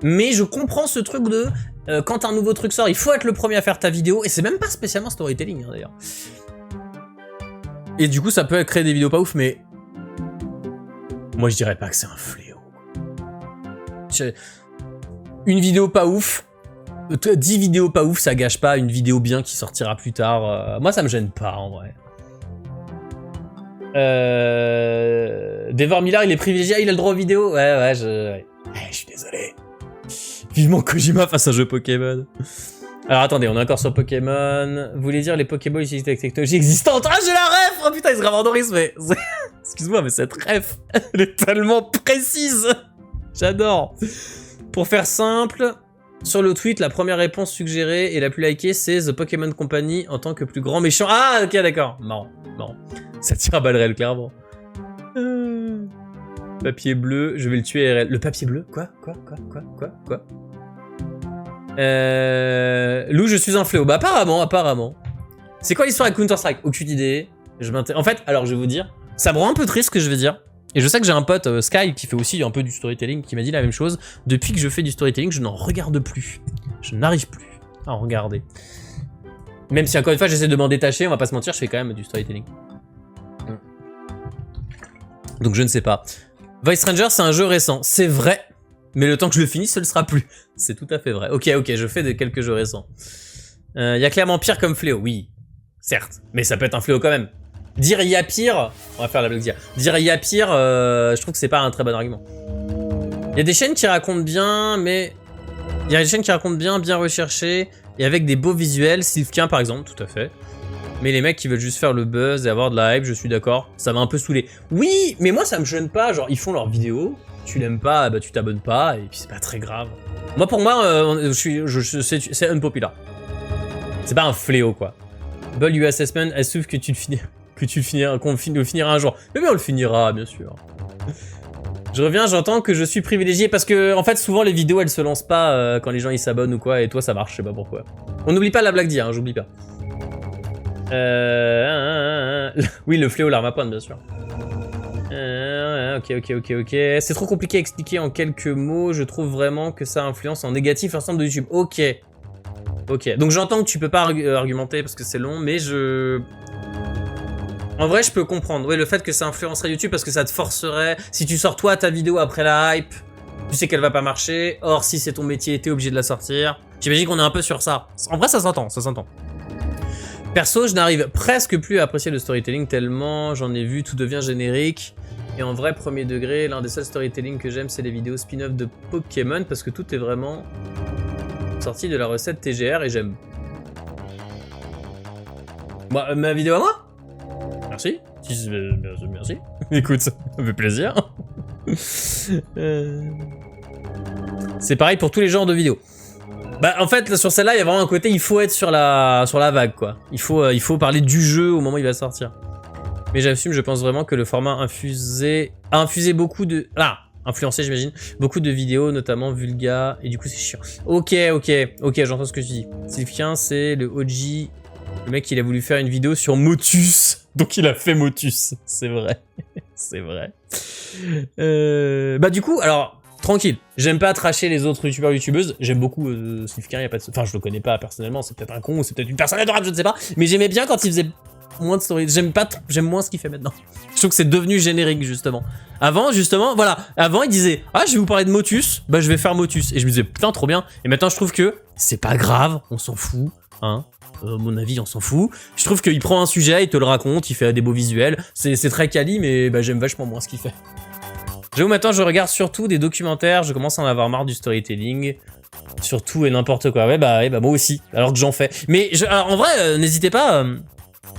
Mais je comprends ce truc de quand un nouveau truc sort, il faut être le premier à faire ta vidéo, et c'est même pas spécialement storytelling hein, d'ailleurs. Et du coup ça peut créer des vidéos pas ouf, mais moi je dirais pas que c'est un fléau. Une vidéo pas ouf, 10 vidéos pas ouf, ça gâche pas une vidéo bien qui sortira plus tard. Moi ça me gêne pas en vrai. Devormillar il est privilégié, il a le droit aux vidéos. Ouais, je suis désolé. Vivement Kojima face à un jeu Pokémon. Alors attendez, on est encore sur Pokémon. Vous voulez dire les Pokéballs utilisent des technologies existantes? Ah, j'ai la ref! Oh putain, il se ravadorise, mais... Excuse-moi, mais cette ref, elle est tellement précise. J'adore. Pour faire simple, sur le tweet, la première réponse suggérée et la plus likée, c'est The Pokémon Company en tant que plus grand méchant. Ah, ok, d'accord. Marrant. Ça tire à balles réelles, clairement. Papier bleu, je vais le tuer RL. Le papier bleu? Quoi? Lou, je suis un fléau. Bah apparemment. C'est quoi l'histoire avec Counter-Strike? Aucune idée. En fait, alors je vais vous dire, ça me rend un peu triste ce que je vais dire. Et je sais que j'ai un pote, Sky, qui fait aussi un peu du storytelling, qui m'a dit la même chose. Depuis que je fais du storytelling, je n'en regarde plus. Je n'arrive plus à en regarder. Même si encore une fois j'essaie de m'en détacher, on va pas se mentir, je fais quand même du storytelling. Donc je ne sais pas. Voice Ranger c'est un jeu récent, c'est vrai. Mais le temps que je le finisse, ce ne sera plus. C'est tout à fait vrai. Ok, je fais quelques jeux récents. Y a clairement pire comme fléau, oui. Certes, mais ça peut être un fléau quand même. Dire il y a pire, on va faire la blague dire. Dire il y a pire, je trouve que c'est pas un très bon argument. Il y a des chaînes qui racontent bien, mais... Il y a des chaînes qui racontent bien recherchées, et avec des beaux visuels, Sylvquin par exemple, tout à fait. Mais les mecs qui veulent juste faire le buzz et avoir de la hype, je suis d'accord, ça m'a un peu saoulé. Oui, mais moi ça me gêne pas, genre ils font leurs vidéos, tu l'aimes pas, bah tu t'abonnes pas, et puis c'est pas très grave. Moi pour moi, c'est unpopular. C'est pas un fléau quoi. Bull US Assessment, elle souffre que tu le finiras un jour. Mais on le finira, bien sûr. Je reviens, j'entends que je suis privilégié parce que, en fait, souvent les vidéos elles se lancent pas quand les gens ils s'abonnent ou quoi, et toi ça marche, je sais pas pourquoi. On n'oublie pas la blague d'hier, hein, j'oublie pas. Oui, le fléau l'arme à pointe, bien sûr. Ok. C'est trop compliqué à expliquer en quelques mots. Je trouve vraiment que ça influence en négatif l'ensemble de YouTube. Ok. Donc j'entends que tu peux pas argumenter parce que c'est long, mais en vrai, je peux comprendre. Ouais, le fait que ça influencerait YouTube parce que ça te forcerait. Si tu sors toi ta vidéo après la hype, tu sais qu'elle va pas marcher. Or, si c'est ton métier, t'es obligé de la sortir. J'imagine qu'on est un peu sur ça. En vrai, ça s'entend. Perso, je n'arrive presque plus à apprécier le storytelling tellement j'en ai vu, tout devient générique. Et en vrai, premier degré, l'un des seuls storytelling que j'aime, c'est les vidéos spin-off de Pokémon parce que tout est vraiment sorti de la recette TGR et j'aime. Moi, ma vidéo à moi? Merci. Merci. Écoute, ça me fait plaisir. C'est pareil pour tous les genres de vidéos. Bah en fait, là, sur celle-là, il y a vraiment un côté, il faut être sur la vague, quoi. Il faut parler du jeu au moment où il va sortir. Mais j'assume, je pense vraiment que le format a infusé beaucoup de... influencé, j'imagine, beaucoup de vidéos, notamment vulga, et du coup, c'est chiant. Ok, j'entends ce que tu dis. Sylvquin, c'est le OG... Le mec, il a voulu faire une vidéo sur Motus, donc il a fait Motus. C'est vrai. C'est vrai. Bah du coup, alors, tranquille. J'aime pas tracher les autres youtubeurs, youtubeuses. J'aime beaucoup Sylvquin, y a pas de... Enfin, je le connais pas personnellement, c'est peut-être un con, ou c'est peut-être une personne adorable, je ne sais pas. Mais j'aimais bien quand il faisait moins de story. J'aime moins ce qu'il fait maintenant. Je trouve que c'est devenu générique, justement. Avant, justement, voilà. Avant, il disait, ah, je vais vous parler de Motus. Bah, je vais faire Motus. Et je me disais, putain, trop bien. Et maintenant, je trouve que c'est pas grave, on s'en fout, hein. Mon avis, on s'en fout. Je trouve qu'il prend un sujet, il te le raconte, il fait des beaux visuels. C'est très quali, mais bah, j'aime vachement moins ce qu'il fait. J'avoue, maintenant, je regarde surtout des documentaires. Je commence à en avoir marre du storytelling. Surtout et n'importe quoi. Ouais, bah, moi aussi, alors que j'en fais. Mais alors, en vrai, n'hésitez pas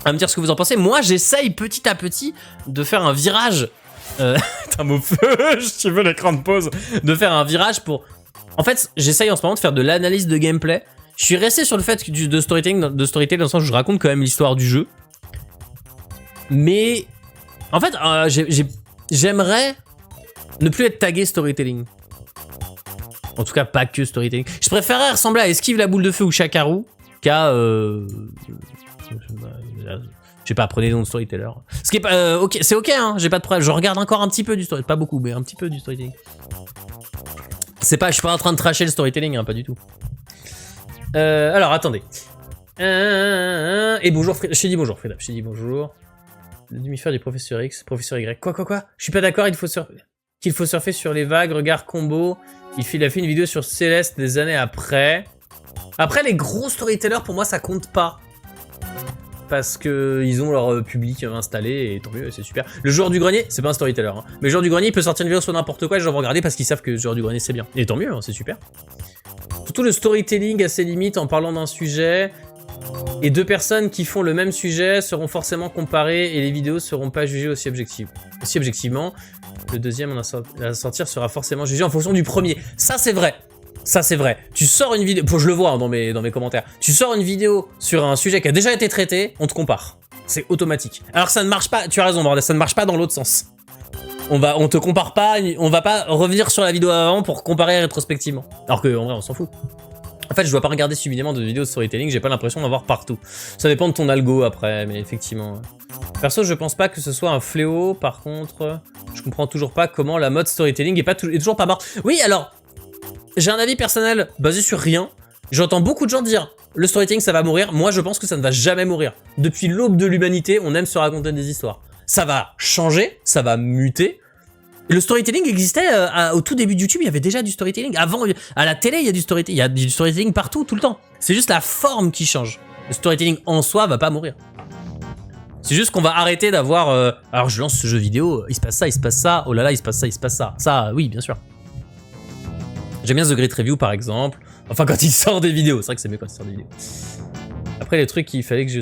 à me dire ce que vous en pensez. Moi, j'essaye petit à petit de faire un virage. T'as mon feu, je veux l'écran de pause. De faire un virage pour... En fait, j'essaye en ce moment de faire de l'analyse de gameplay. Je suis resté sur le fait de storytelling dans le sens où je raconte quand même l'histoire du jeu. Mais en fait, j'aimerais ne plus être tagué storytelling. En tout cas, pas que storytelling. Je préférerais ressembler à Esquive la boule de feu ou Chakaru qu'à... je sais pas, prenez donc storyteller. Ce qui est pas... ok, c'est ok, hein, j'ai pas de problème. Je regarde encore un petit peu du storytelling. Pas beaucoup, mais un petit peu du storytelling. C'est pas... Je suis pas en train de tracher le storytelling, hein, pas du tout. Alors, attendez. Et bonjour, Frida. Je t'ai dit bonjour, Frida. Je t'ai dit bonjour. Le demi-frère du professeur X, professeur Y. Quoi? Je suis pas d'accord, qu'il faut surfer sur les vagues. Regarde combo. Il a fait une vidéo sur Céleste des années après. Après, les gros storytellers, pour moi, ça compte pas. Parce que ils ont leur public installé, et tant mieux, c'est super. Le joueur du grenier, c'est pas un storyteller. Hein. Mais le joueur du grenier, il peut sortir une vidéo sur n'importe quoi, et les gens vont regarder parce qu'ils savent que le joueur du grenier, c'est bien. Et tant mieux, hein, c'est super. Surtout le storytelling à ses limites en parlant d'un sujet, et deux personnes qui font le même sujet seront forcément comparées et les vidéos seront pas jugées aussi objectivement. Le deuxième à sortir sera forcément jugé en fonction du premier. Ça c'est vrai. Ça c'est vrai. Tu sors une vidéo, je le vois hein, dans mes commentaires, tu sors une vidéo sur un sujet qui a déjà été traité, on te compare. C'est automatique. Alors que ça ne marche pas, tu as raison bordel, ça ne marche pas dans l'autre sens. On te compare pas, on va pas revenir sur la vidéo avant pour comparer rétrospectivement. Alors que en vrai on s'en fout. En fait je dois pas regarder suffisamment de vidéos de storytelling, j'ai pas l'impression d'en voir partout. Ça dépend de ton algo après, mais effectivement. Perso je pense pas que ce soit un fléau, par contre je comprends toujours pas comment la mode storytelling est toujours pas morte. Oui alors, j'ai un avis personnel basé sur rien. J'entends beaucoup de gens dire le storytelling ça va mourir. Moi je pense que ça ne va jamais mourir. Depuis l'aube de l'humanité, on aime se raconter des histoires. Ça va changer, ça va muter. Le storytelling existait au tout début de YouTube, il y avait déjà du storytelling. Avant, à la télé, il y a du storytelling. Il y a du storytelling partout, tout le temps. C'est juste la forme qui change. Le storytelling en soi va pas mourir. C'est juste qu'on va arrêter d'avoir... alors je lance ce jeu vidéo, il se passe ça, oh là là, il se passe ça. Ça, oui, bien sûr. J'aime bien The Great Review par exemple. Enfin, quand il sort des vidéos, c'est vrai que c'est mieux quand il sort des vidéos. Après, les trucs qu'il fallait que je...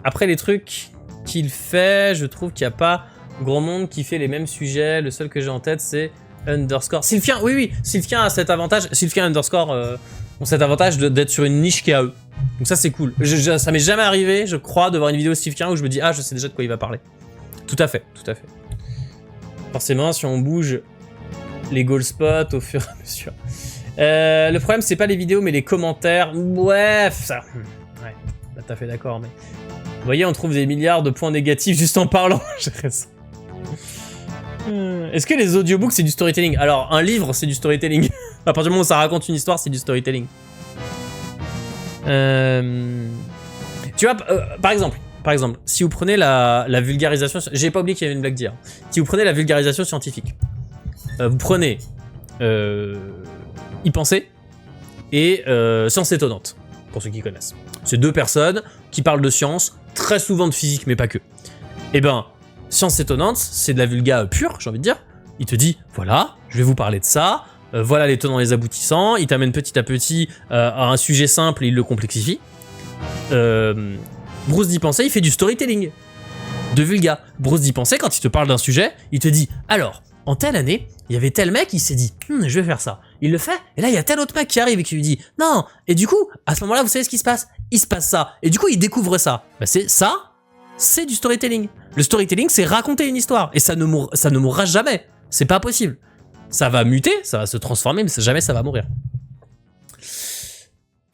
Après, les trucs qu'il fait, je trouve qu'il n'y a pas grand monde qui fait les mêmes sujets. Le seul que j'ai en tête, c'est Underscore. Sylphien, oui, Sylphien a cet avantage. Sylphien Underscore ont cet avantage d'être sur une niche qui est à eux. Donc ça, c'est cool. Ça m'est jamais arrivé, je crois, de voir une vidéo de Sylphien où je me dis, ah, je sais déjà de quoi il va parler. Tout à fait. Forcément, si on bouge les goal spots au fur et à mesure. Le problème, c'est pas les vidéos, mais les commentaires. Ouais, ça. Ouais, là, t'as fait d'accord, mais. Vous voyez, on trouve des milliards de points négatifs juste en parlant. Est-ce que les audiobooks, c'est du storytelling? Alors, un livre, c'est du storytelling. À partir du moment où ça raconte une histoire, c'est du storytelling. Tu vois, par exemple, si vous prenez la vulgarisation... J'ai pas oublié qu'il y avait une blague d'hier. Si vous prenez la vulgarisation scientifique, vous prenez Y penser et Science étonnante, pour ceux qui connaissent. C'est deux personnes qui parlent de science, très souvent de physique, mais pas que. Eh ben, Science étonnante, c'est de la vulga pure, j'ai envie de dire. Il te dit, voilà, je vais vous parler de ça, voilà les tenants et les aboutissants, il t'amène petit à petit à un sujet simple et il le complexifie. Bruce d'y penser, il fait du storytelling, de vulga. Bruce d'y penser, quand il te parle d'un sujet, il te dit, alors, en telle année, il y avait tel mec, il s'est dit, je vais faire ça. Il le fait, et là, il y a tel autre mec qui arrive et qui lui dit, non, et du coup, à ce moment-là, vous savez ce qui se passe? Il se passe ça. Et du coup, il découvre ça. Bah, c'est du storytelling. Le storytelling, c'est raconter une histoire. Et ça ne mourra jamais. C'est pas possible. Ça va muter, ça va se transformer, mais jamais ça va mourir.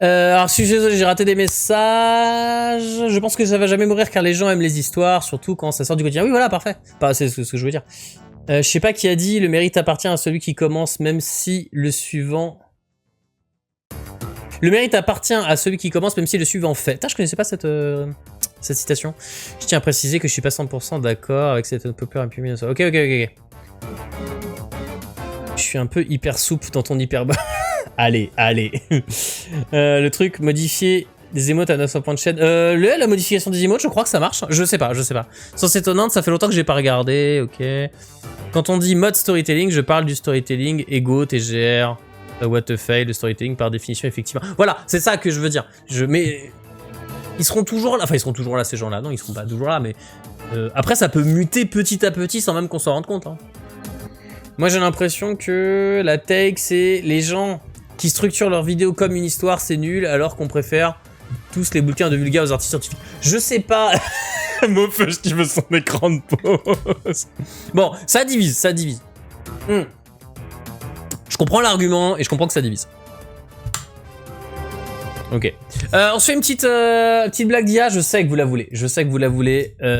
Alors, je suis désolé, j'ai raté des messages. Je pense que ça va jamais mourir car les gens aiment les histoires, surtout quand ça sort du quotidien. Oui, voilà, parfait. C'est ce que je veux dire. Je sais pas qui a dit, le mérite appartient à celui qui commence, même si le suivant... Le mérite appartient à celui qui commence, même si le suivant fait. Putain, je connaissais pas cette citation. Je tiens à préciser que je suis pas 100% d'accord avec cette populaire imprimée. Ok. Je suis un peu hyper souple dans ton hyper... allez. Le truc, modifier des émotes à 900 points de chaîne. La modification des émotes, je crois que ça marche. Je sais pas. Sans étonnante, ça fait longtemps que j'ai pas regardé. Ok. Quand on dit mode storytelling, je parle du storytelling Ego, TGR, what the fail, le storytelling par définition, effectivement. Voilà, c'est ça que je veux dire. Mais ils seront toujours là. Enfin, ils seront toujours là, ces gens-là. Non, ils seront pas toujours là, mais après, ça peut muter petit à petit sans même qu'on s'en rende compte. Hein. Moi, j'ai l'impression que la take, c'est les gens qui structurent leurs vidéos comme une histoire, c'est nul, alors qu'on préfère tous les bouquins de vulga aux artistes scientifiques. Je sais pas. Mofeuge qui veut son écran de pause. Bon, ça divise. Je comprends l'argument et je comprends que ça divise. Ok. On se fait une petite blague d'IA. Je sais que vous la voulez.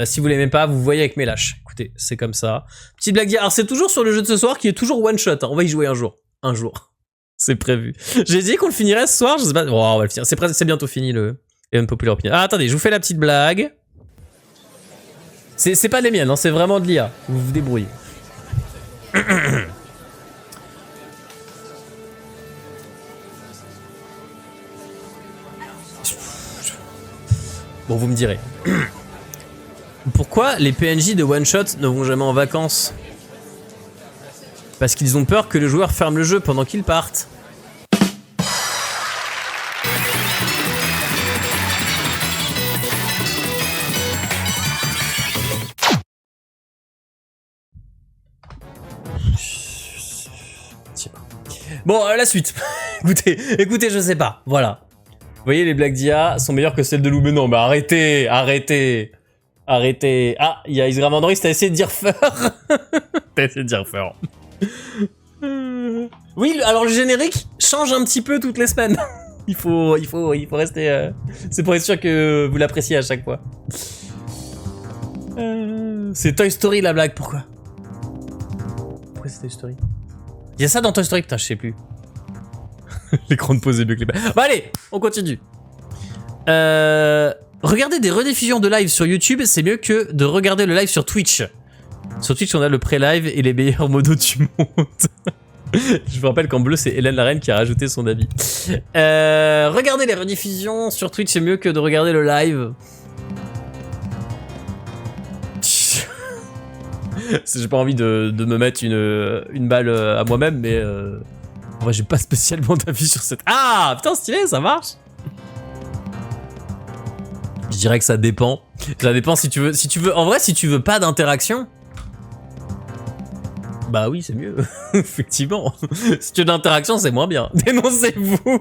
Si vous l'aimez pas, vous voyez avec mes lâches. Écoutez, c'est comme ça. Petite blague d'IA. Alors, c'est toujours sur le jeu de ce soir qui est toujours one shot. Hein. On va y jouer un jour. C'est prévu. J'ai dit qu'on le finirait ce soir. Je sais pas. Oh, on va le finir. C'est bientôt fini le Unpopular Opinion. Ah, attendez, je vous fais la petite blague. C'est pas les miennes, hein, c'est vraiment de l'IA. Vous vous débrouillez. Bon, vous me direz. Pourquoi les PNJ de One Shot ne vont jamais en vacances? Parce qu'ils ont peur que le joueur ferme le jeu pendant qu'ils partent. Bon, la suite. écoutez, je sais pas. Voilà. Vous voyez, les blagues d'IA sont meilleures que celles de Lou. Mais non, mais arrêtez. Ah, il y a Isgram Android, t'as essayé de dire feur. Oui, alors le générique change un petit peu toutes les semaines. il faut rester... C'est pour être sûr que vous l'appréciez à chaque fois. C'est Toy Story la blague, pourquoi c'est Toy Story? Il y a ça dans Toy Story, putain, je sais plus. L'écran de pause est mieux que les... Bon allez, on continue. Regarder des rediffusions de live sur YouTube, c'est mieux que de regarder le live sur Twitch. Sur Twitch, on a le pré-live et les meilleurs modos du monde. Je vous rappelle qu'en bleu, c'est Hélène Larraine qui a rajouté son avis. Regarder les rediffusions sur Twitch, c'est mieux que de regarder le live. J'ai pas envie de me mettre une balle à moi-même, mais en vrai, j'ai pas spécialement d'avis sur cette... Ah, putain, stylé, ça marche. Je dirais que ça dépend. Ça dépend si tu veux... En vrai, si tu veux pas d'interaction... Bah oui, c'est mieux. Effectivement. Si tu veux de l'interaction, c'est moins bien. Dénoncez-vous.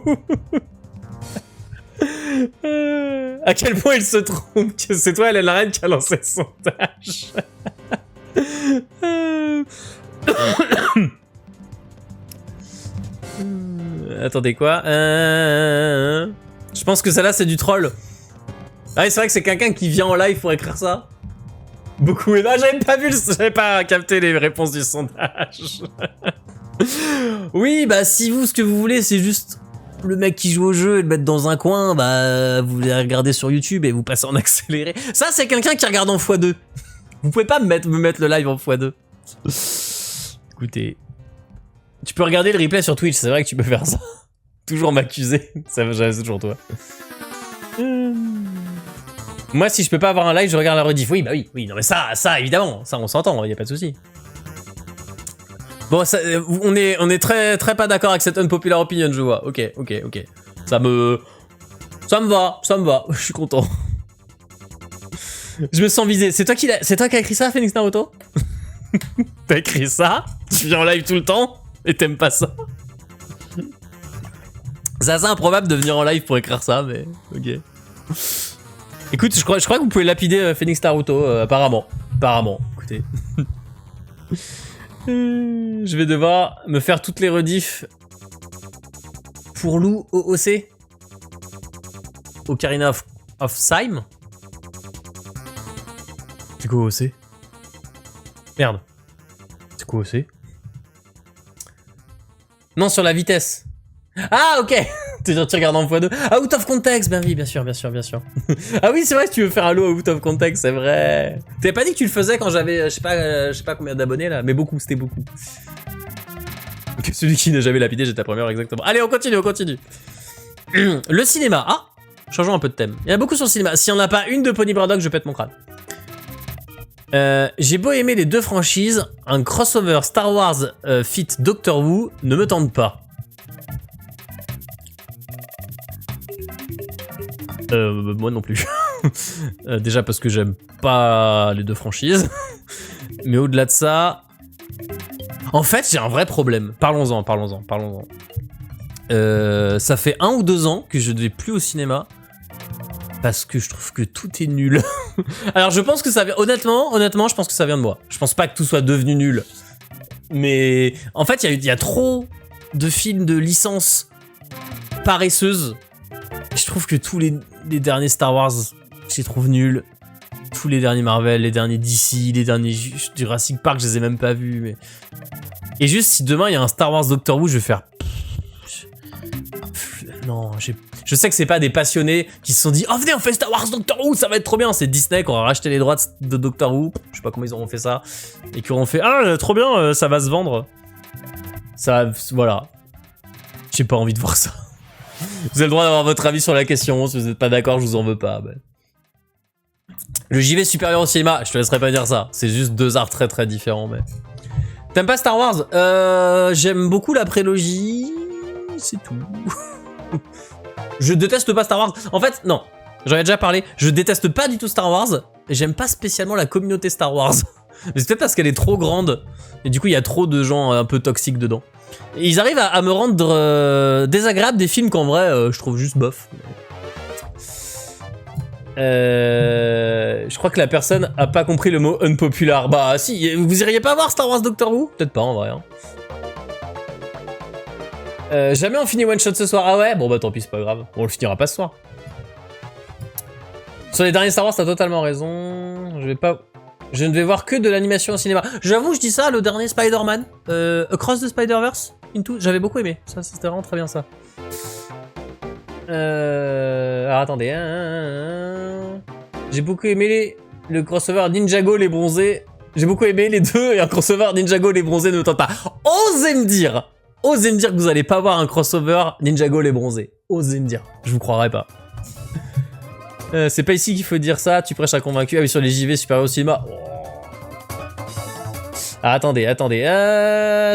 À quel point il se trompe que c'est toi, Hélène Larraine, qui a lancé le sondage. Attendez, quoi? Je pense que celle-là, c'est du troll. Ah, c'est vrai que c'est quelqu'un qui vient en live pour écrire ça. Beaucoup. Ah, j'avais pas capté les réponses du sondage. Oui, bah si vous, ce que vous voulez, c'est juste le mec qui joue au jeu et le mettre dans un coin, bah vous les regardez sur YouTube et vous passez en accéléré. Ça, c'est quelqu'un qui regarde en x2. Vous pouvez pas me mettre le live en x2. Écoutez, tu peux regarder le replay sur Twitch, c'est vrai que tu peux faire ça. Toujours m'accuser, c'est toujours toi. Moi, si je peux pas avoir un live, je regarde la rediff. Oui, bah oui, non mais ça, évidemment, ça on s'entend, y a pas de souci. Bon, ça, on est très pas d'accord avec cette unpopular opinion, je vois. Ok. Ça me va, je suis content. Je me sens visé. C'est toi qui as écrit ça, Phoenix Naruto? T'as écrit ça? Tu viens en live tout le temps et t'aimes pas ça? C'est assez improbable de venir en live pour écrire ça, mais ok. Écoute, je crois que vous pouvez lapider Phoenix Naruto, apparemment. Écoutez. Je vais devoir me faire toutes les rediffs pour Lou OOC. Ocarina of Time. C'est quoi OOC? Merde. C'est quoi OOC? Non, sur la vitesse. Ah, ok. Tu regardes en x2. Ah, out of context. Ben oui, bien sûr. Ah oui, c'est vrai que tu veux faire un lot out of context, c'est vrai. T'avais pas dit que tu le faisais quand j'avais, je sais pas combien d'abonnés là, mais beaucoup, c'était beaucoup. Que celui qui n'a jamais lapidé, j'étais la première, exactement. Allez, on continue. Le cinéma. Ah, changeons un peu de thème. Il y en a beaucoup sur le cinéma. S'il n'y en a pas une de Pony Braddock, je pète mon crâne. J'ai beau aimer les deux franchises, un crossover Star Wars fit Doctor Who ne me tente pas. Moi non plus. Déjà parce que j'aime pas les deux franchises. Mais au-delà de ça... En fait, j'ai un vrai problème. Parlons-en. Ça fait 1 ou 2 ans que je ne vais plus au cinéma. Parce que je trouve que tout est nul. Alors je pense que ça vient... Honnêtement, je pense que ça vient de moi. Je pense pas que tout soit devenu nul. Mais... En fait, il y a trop de films de licence paresseuses. Je trouve que tous les derniers Star Wars, je les trouve nuls. Tous les derniers Marvel, les derniers DC, les derniers Jurassic Park, je les ai même pas vus. Mais... Et juste, si demain il y a un Star Wars Doctor Who, je vais faire... Non, je sais que c'est pas des passionnés qui se sont dit « Oh venez, on fait Star Wars Doctor Who, ça va être trop bien !» C'est Disney qui aura racheté les droits de Doctor Who. Je sais pas comment ils auront fait ça. Et qui auront fait « Ah, trop bien, ça va se vendre. » Ça, voilà. J'ai pas envie de voir ça. Vous avez le droit d'avoir votre avis sur la question. Si vous n'êtes pas d'accord, je vous en veux pas. Ben. Le JV supérieur au cinéma, je te laisserai pas dire ça. C'est juste 2 arts très différents. Mais... T'aimes pas Star Wars? J'aime beaucoup la prélogie. C'est tout. Je déteste pas Star Wars. En fait, non. J'en ai déjà parlé. Je déteste pas du tout Star Wars. Et j'aime pas spécialement la communauté Star Wars. Mais c'est peut-être parce qu'elle est trop grande. Et du coup, il y a trop de gens un peu toxiques dedans. Et ils arrivent à me rendre désagréable des films qu'en vrai, je trouve juste bof. Je crois que la personne a pas compris le mot unpopular. Bah si, vous iriez pas voir Star Wars Doctor Who? Peut-être pas en vrai. Hein. Jamais on finit one shot ce soir. Ah ouais? Bon bah tant pis, c'est pas grave. On le finira pas ce soir. Sur les derniers Star Wars, t'as totalement raison. Je ne vais voir que de l'animation au cinéma. J'avoue, je dis ça, le dernier Spider-Man, Across the Spider-Verse, Into, j'avais beaucoup aimé. Ça, c'était vraiment très bien ça. Alors attendez. J'ai beaucoup aimé le crossover Ninjago les bronzés. J'ai beaucoup aimé les deux et un crossover Ninjago les bronzés ne tente pas. Osez me dire que vous allez pas voir un crossover Ninjago les bronzés. Osez me dire. Je vous croirais pas. C'est pas ici qu'il faut dire ça. Tu prêches à convaincu. Ah oui, sur les JV supérieurs au cinéma. Oh. Ah, attendez.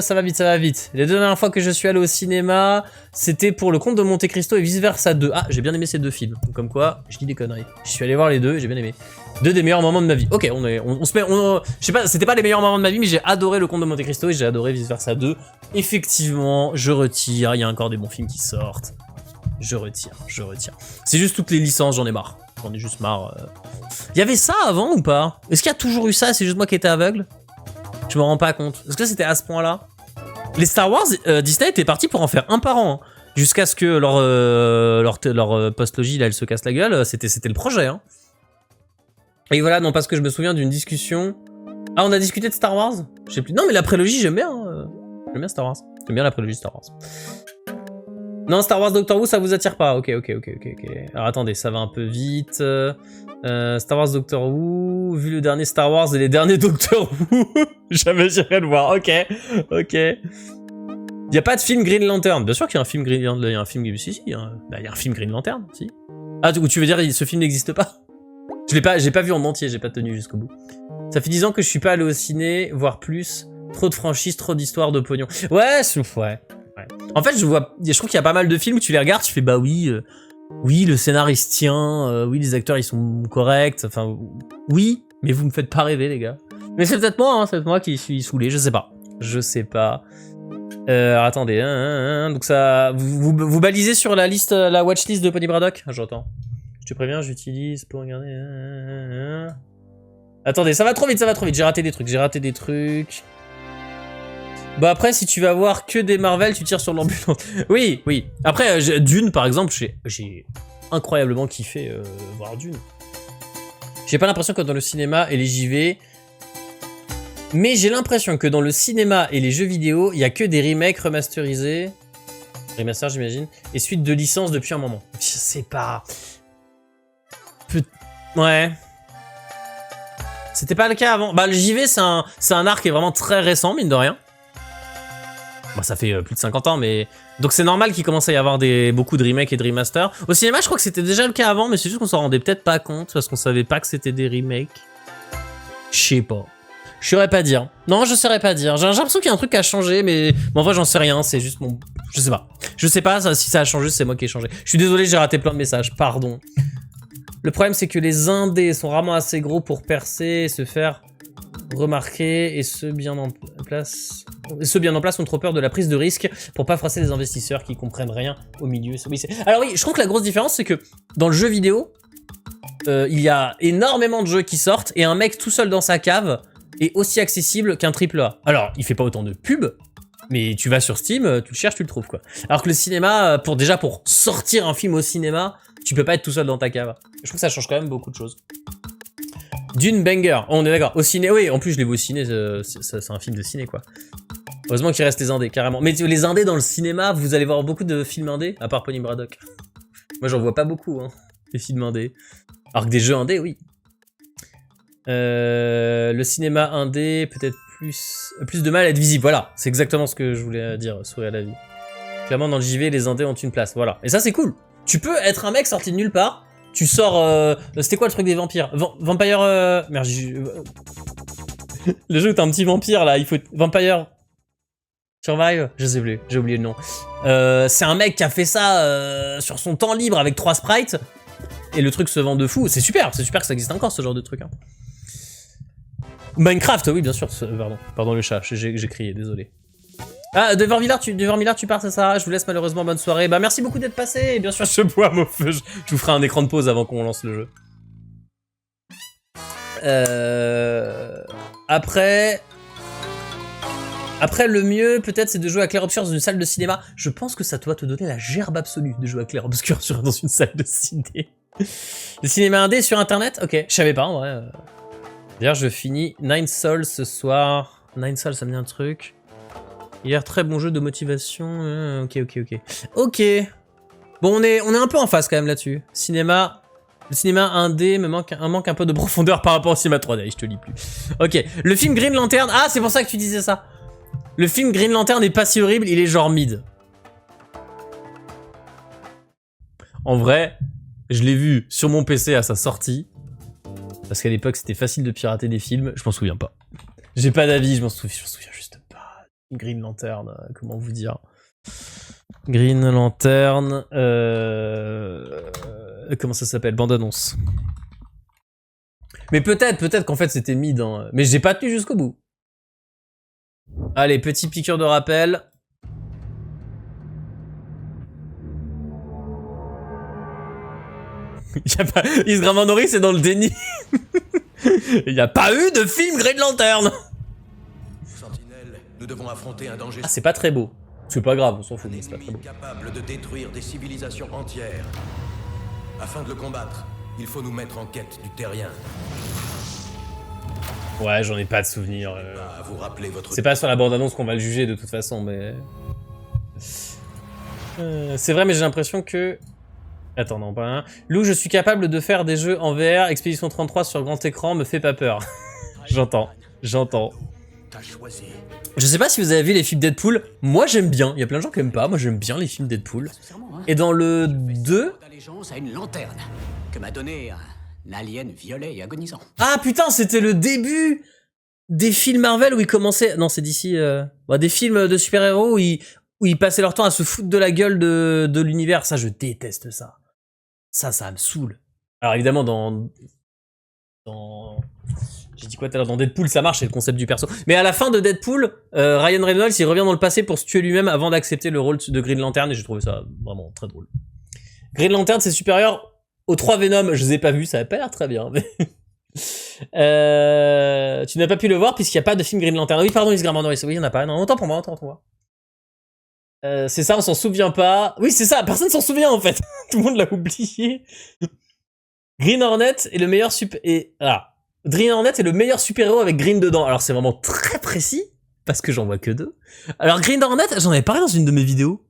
Ça va vite. Les deux dernières fois que je suis allé au cinéma, c'était pour Le Comte de Monte Cristo et Vice Versa 2. Ah, j'ai bien aimé ces deux films. Comme quoi, je dis des conneries. Je suis allé voir les deux et j'ai bien aimé. Deux des meilleurs moments de ma vie. Ok, on se met... je sais pas, c'était pas les meilleurs moments de ma vie, mais j'ai adoré Le Comte de Monte Cristo et j'ai adoré Vice Versa 2. Effectivement, je retire. Il y a encore des bons films qui sortent. Je retire. C'est juste toutes les licences, j'en ai marre. J'en ai juste marre. Il y avait ça avant ou pas? Est-ce qu'il y a toujours eu ça? C'est juste moi qui étais aveugle? Je me rends pas compte. Est-ce que c'était à ce point-là? Les Star Wars, Disney était parti pour en faire un par an. Hein. Jusqu'à ce que leur post-logie, là, elle se casse la gueule. C'était le projet. Hein. Et voilà, non, parce que je me souviens d'une discussion. Ah, on a discuté de Star Wars? Je sais plus. Non, mais la prélogie, j'aime bien. J'aime bien Star Wars. J'aime bien la prélogie Star Wars. Non, Star Wars Doctor Who, ça vous attire pas. Ok. Alors attendez, ça va un peu vite. Star Wars Doctor Who, vu le dernier Star Wars et les derniers Doctor Who, jamais j'irai le voir. Ok. Y a pas de film Green Lantern. Bien sûr qu'il y a un film Green Lantern. Il y a un film Green Lantern, si. Ah, tu veux dire ce film n'existe pas? J'ai pas vu en entier, j'ai pas tenu jusqu'au bout. Ça fait 10 ans que je suis pas allé au ciné, voire plus. Trop de franchises, trop d'histoires, de pognon. Ouais. En fait, je trouve qu'il y a pas mal de films où tu les regardes, tu fais bah oui, le scénariste tient, oui, les acteurs ils sont corrects, enfin oui, mais vous me faites pas rêver les gars. Mais c'est peut-être moi, c'est peut-être moi qui suis saoulé, je sais pas. Alors attendez, donc ça, vous balisez sur la liste, la watchlist de Pony Braddock? J'entends. Je te préviens, j'utilise pour regarder. Attendez, ça va trop vite, j'ai raté des trucs. Bah après, si tu vas voir que des Marvel, tu tires sur l'ambulance. Oui. Après, Dune, par exemple, j'ai incroyablement kiffé voir Dune. J'ai pas l'impression que dans le cinéma et les JV... Mais j'ai l'impression que dans le cinéma et les jeux vidéo, il y a que des remakes remasterisés. Remaster, j'imagine. Et suite de licences depuis un moment. Je sais pas... Ouais... C'était pas le cas avant. Bah le JV, c'est un art qui est vraiment très récent, mine de rien. Bon, ça fait plus de 50 ans, mais... Donc c'est normal qu'il commence à y avoir beaucoup de remakes et de remasters. Au cinéma, je crois que c'était déjà le cas avant, mais c'est juste qu'on s'en rendait peut-être pas compte, parce qu'on savait pas que c'était des remakes. Je sais pas. Je saurais pas dire. Non, je saurais pas dire. J'ai l'impression qu'il y a un truc qui a changé, mais en vrai, j'en sais rien, c'est juste mon... Je sais pas si ça a changé, c'est moi qui ai changé. Je suis désolé, j'ai raté plein de messages, pardon. Le problème, c'est que les indés sont rarement assez gros pour percer et se faire remarquer, et ceux bien en place ont trop peur de la prise de risque pour pas froisser les investisseurs qui comprennent rien au milieu. Oui, alors oui, je trouve que la grosse différence, c'est que dans le jeu vidéo, il y a énormément de jeux qui sortent, et un mec tout seul dans sa cave est aussi accessible qu'un AAA. Alors, il fait pas autant de pubs, mais tu vas sur Steam, tu le cherches, tu le trouves, quoi. Alors que le cinéma, pour sortir un film au cinéma, tu peux pas être tout seul dans ta cave. Je trouve que ça change quand même beaucoup de choses. Dune banger, on est d'accord. Au ciné, oui, en plus je l'ai vu au ciné, c'est un film de ciné, quoi. Heureusement qu'il reste les indés, carrément. Mais les indés dans le cinéma, vous allez voir beaucoup de films indés, à part Pony Braddock. Moi j'en vois pas beaucoup, hein, les films indés. Alors que des jeux indés, oui. Le cinéma indé, peut-être plus de mal à être visible. Voilà, c'est exactement ce que je voulais dire, sourire à la vie. Clairement, dans le JV, les indés ont une place, voilà. Et ça, c'est cool. Tu peux être un mec sorti de nulle part. Tu sors... C'était quoi le truc des vampires? Vampire... Merde, le jeu où t'es un petit vampire, là, il faut... Vampire... Survive? Je sais plus, j'ai oublié le nom. C'est un mec qui a fait ça sur son temps libre avec 3 sprites. Et le truc se vend de fou. C'est super que ça existe encore, ce genre de truc. Hein. Minecraft, oui, bien sûr. Pardon le chat, j'ai crié, désolé. Ah, Devant Villard, tu pars, c'est ça. Je vous laisse malheureusement, bonne soirée. Bah, merci beaucoup d'être passé. Et bien sûr, je bois mon feu. Je vous ferai un écran de pause avant qu'on lance le jeu. Après, le mieux, peut-être, c'est de jouer à Clair Obscur dans une salle de cinéma. Je pense que ça doit te donner la gerbe absolue de jouer à Clair Obscur dans une salle de ciné. Le cinéma indé sur internet? Ok, je savais pas, en vrai. D'ailleurs, je finis Nine Souls ce soir. Nine Souls, ça me dit un truc. Hier, très bon jeu de motivation. Ok. Bon, on est un peu en face quand même là-dessus. Cinéma... Le cinéma 1D manque un peu de profondeur par rapport au cinéma 3D, je te lis plus. Ok, le film Green Lantern... Ah, c'est pour ça que tu disais ça. Le film Green Lantern n'est pas si horrible, il est genre mid. En vrai, je l'ai vu sur mon PC à sa sortie. Parce qu'à l'époque, c'était facile de pirater des films. Je m'en souviens pas. J'ai pas d'avis, je m'en souviens juste pas. Green Lantern, comment vous dire. Green Lantern... Comment ça s'appelle? Bande-annonce. Mais peut-être qu'en fait c'était mid, hein. Mais j'ai pas tenu jusqu'au bout. Allez, petit piqûre de rappel. Isgramand Norris est dans le déni. Il n'y a pas eu de film Green Lantern. Sentinelle, nous devons affronter un danger. Ah, c'est pas très beau. C'est pas grave, on s'en fout, mais c'est pas très beau. Capable de détruire des civilisations entières. Afin de le combattre, il faut nous mettre en quête du terrien. Ouais, j'en ai pas de souvenir. Vous rappelez votre... C'est pas sur la bande-annonce qu'on va le juger de toute façon, mais... c'est vrai, mais j'ai l'impression que... Attends, non, pas un. Lou, je suis capable de faire des jeux en VR. Expédition 33 sur grand écran me fait pas peur. J'entends. T'as choisi. Je sais pas si vous avez vu les films Deadpool. Moi, j'aime bien. Il y a plein de gens qui aiment pas. Moi, j'aime bien les films Deadpool. Et dans le 2... d'allégeance à une lanterne que m'a donné un alien violet et agonisant. Ah putain, c'était le début des films Marvel où ils commençaient... Non, c'est d'ici... des films de super-héros où ils passaient leur temps à se foutre de la gueule de l'univers. Ça, je déteste ça. Ça me saoule. Alors évidemment, dans... J'ai dit quoi tout à l'heure? Dans Deadpool, ça marche, c'est le concept du perso. Mais à la fin de Deadpool, Ryan Reynolds, il revient dans le passé pour se tuer lui-même avant d'accepter le rôle de Green Lantern, et j'ai trouvé ça vraiment très drôle. Green Lantern, c'est supérieur aux 3 Venom. Je les ai pas vus, ça a pas l'air très bien. Mais... tu n'as pas pu le voir puisqu'il n'y a pas de film Green Lantern. Oui, pardon, Isgramand Norris. Oui, il n'y en a pas. Non, autant pour moi. C'est ça, on s'en souvient pas. Oui, c'est ça, personne s'en souvient en fait. Tout le monde l'a oublié. Green Hornet est le meilleur Green Hornet est le meilleur super-héros avec Green dedans. Alors c'est vraiment très précis, parce que j'en vois que 2. Alors Green Hornet, j'en avais parlé dans une de mes vidéos.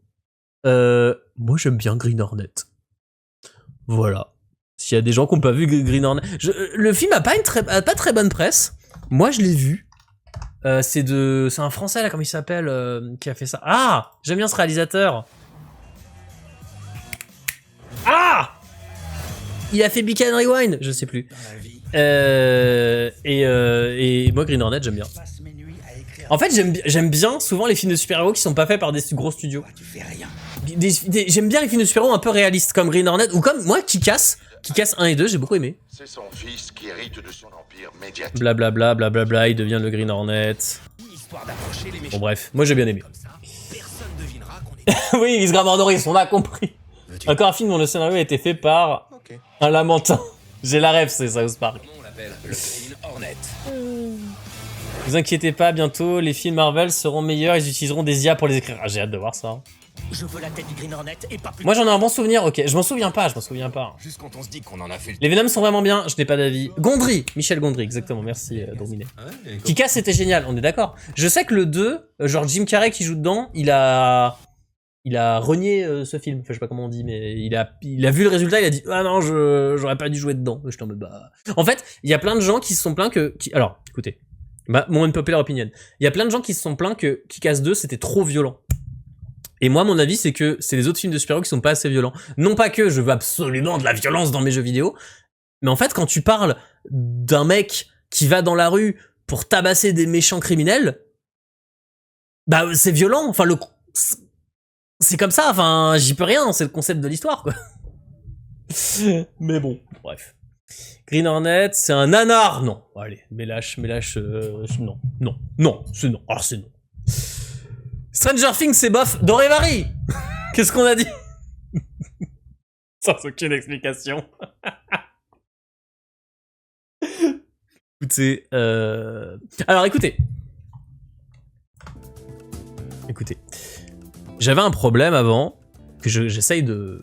Moi j'aime bien Green Hornet. Voilà. S'il y a des gens qui n'ont pas vu Green Hornet... Le film a pas très bonne presse. Moi je l'ai vu. C'est un Français là, comment il s'appelle, qui a fait ça. Ah, j'aime bien ce réalisateur. Ah, il a fait Beacon Rewind, je sais plus. Et moi Green Hornet j'aime bien. En fait j'aime bien souvent les films de super-héros qui sont pas faits par des gros studios. J'aime bien les films de super-héros un peu réalistes comme Green Hornet ou comme moi Kick-Ass 1 et 2, j'ai beaucoup aimé. C'est son fils qui hérite de son empire médiatique. Blablabla, il devient le Green Hornet. Bon bref, moi j'ai bien aimé. Oui, Isgramand Norris, on a compris. Encore un film dont le scénario a été fait par un lamentin. J'ai la rêve, c'est South Park. Vous inquiétez pas, bientôt les films Marvel seront meilleurs, ils utiliseront des IA pour les écrire. Ah, j'ai hâte de voir ça. Je veux la tête du Green Hornet et pas plus. Moi j'en ai un bon souvenir, ok. Je m'en souviens pas. Juste quand on se dit qu'on en a fait le... Les Venom sont vraiment bien, je n'ai pas d'avis. Gondry, Michel Gondry, exactement, merci Dominé. Kick-Ass c'était génial, on est d'accord. Je sais que le 2, genre Jim Carrey qui joue dedans, il a renié ce film, enfin je sais pas comment on dit, mais il a vu le résultat, il a dit ah non, j'aurais pas dû jouer dedans. J'étais en mode bah... En fait, il y a plein de gens qui se sont plaints que... Alors, écoutez, mon unpopular opinion. Il y a plein de gens qui se sont plaints que Kick-Ass 2 c'était trop violent. Et moi, mon avis, c'est que c'est les autres films de super-héros qui sont pas assez violents. Non pas que je veux absolument de la violence dans mes jeux vidéo, mais en fait, quand tu parles d'un mec qui va dans la rue pour tabasser des méchants criminels, bah c'est violent. Enfin, c'est comme ça. Enfin, j'y peux rien. C'est le concept de l'histoire, quoi. Mais bon, bref. Green Hornet, c'est un nanar. Non, allez, mélache, non, c'est non. Alors c'est non. Stranger Things, c'est bof. Dorévari. Qu'est-ce qu'on a dit? Sans aucune explication. Écoutez, alors écoutez. J'avais un problème avant, que j'essaye de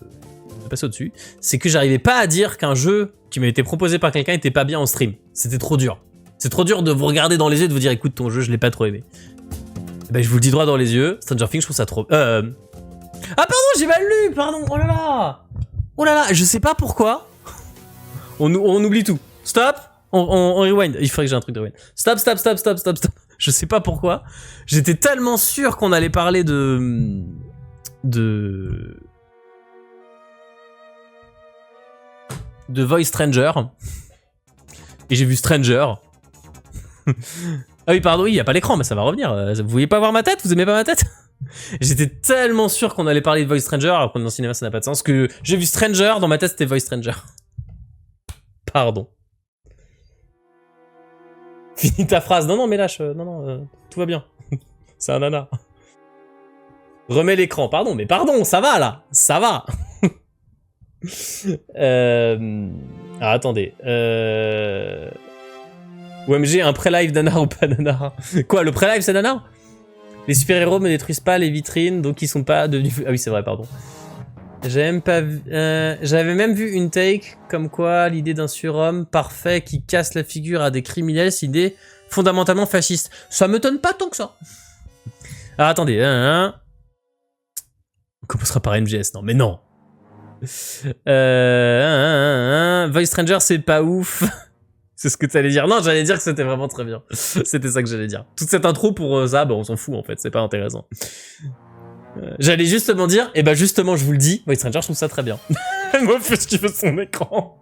passer au-dessus, c'est que j'arrivais pas à dire qu'un jeu qui m'avait été proposé par quelqu'un était pas bien en stream. C'était trop dur. C'est trop dur de vous regarder dans les yeux et de vous dire écoute ton jeu, je l'ai pas trop aimé. Ben, je vous le dis droit dans les yeux, Stranger Things, je trouve ça trop... Ah pardon, j'ai mal lu, pardon. Oh là là. Oh là là, je sais pas pourquoi. On oublie tout. Stop. On rewind. Il faudrait que j'ai un truc de rewind. Stop. Je sais pas pourquoi. J'étais tellement sûr qu'on allait parler de Voice Stranger. Et j'ai vu Stranger. Ah oui, pardon, oui, il y a pas l'écran, mais ça va revenir. Vous voulez pas voir ma tête? Vous aimez pas ma tête? J'étais tellement sûr qu'on allait parler de Voice Stranger, alors qu'on est dans le cinéma, ça n'a pas de sens, que j'ai vu Stranger, dans ma tête, c'était Voice Stranger. Pardon. Finis ta phrase. Non, mais lâche. Non, tout va bien. C'est un nana. Remets l'écran. Pardon, mais pardon, ça va, là. Ça va. Ah, attendez. OMG, un pré-live nanar ou pas nanar? Quoi, le pré-live, c'est nanar? Les super-héros ne détruisent pas les vitrines, donc ils sont pas devenus... Ah oui, c'est vrai, pardon. J'avais même vu une take comme quoi l'idée d'un surhomme parfait qui casse la figure à des criminels, c'est une idée fondamentalement fasciste. Ça m'étonne pas tant que ça. Alors attendez, on commencera par MGS, non mais non. Voice Stranger c'est pas ouf. C'est ce que tu allais dire. Non, j'allais dire que c'était vraiment très bien. C'était ça que j'allais dire. Toute cette intro pour ça, bah on s'en fout en fait, c'est pas intéressant. J'allais justement dire, et bah justement je vous le dis, Voice Stranger je trouve ça très bien. Moi fait ce qu'il veut de son écran.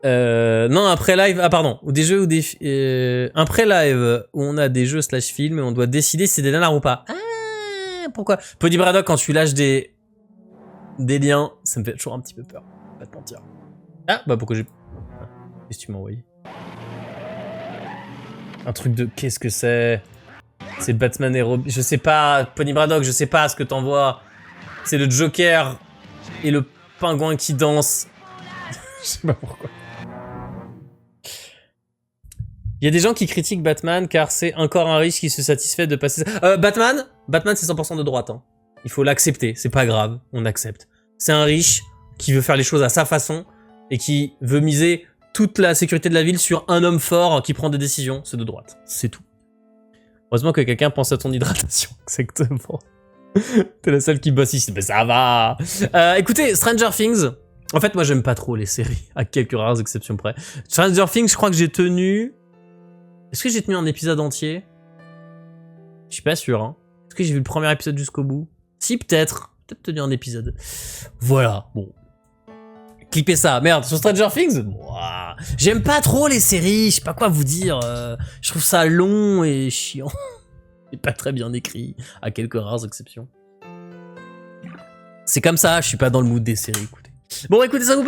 Non, un pré-live, ah pardon, ou des jeux ou des... un pré-live où on a des jeux slash films et on doit décider si c'est des nanars ou pas. Ah, pourquoi? Pony Braddock, quand tu lâches des liens, ça me fait toujours un petit peu peur, pas te mentir. Ah, bah pourquoi j'ai... Qu'est-ce que tu m'as envoyé? Un truc de... Qu'est-ce que c'est? C'est Batman et Robin... Je sais pas, Pony Braddock, je sais pas ce que t'envoies. C'est le Joker et le pingouin qui danse. Je sais pas pourquoi. Il y a des gens qui critiquent Batman car c'est encore un riche qui se satisfait de passer... Batman c'est 100% de droite. Hein. Il faut l'accepter, c'est pas grave, on accepte. C'est un riche qui veut faire les choses à sa façon et qui veut miser toute la sécurité de la ville sur un homme fort qui prend des décisions, c'est de droite. C'est tout. Heureusement que quelqu'un pense à ton hydratation, exactement. T'es la seule qui bosse ici, mais ça va. Écoutez, Stranger Things... En fait, moi, j'aime pas trop les séries, à quelques rares exceptions près. Stranger Things, je crois que j'ai tenu... Est-ce que j'ai tenu un épisode entier? Je suis pas sûr, hein. Est-ce que j'ai vu le premier épisode jusqu'au bout? Si, peut-être. Peut-être tenu un épisode. Voilà, bon. Clippez ça. Merde, sur Stranger Things, j'aime pas trop les séries, je sais pas quoi vous dire. Je trouve ça long et chiant. Et pas très bien écrit, à quelques rares exceptions. C'est comme ça, je suis pas dans le mood des séries, écoutez. Bon, écoutez, ça vous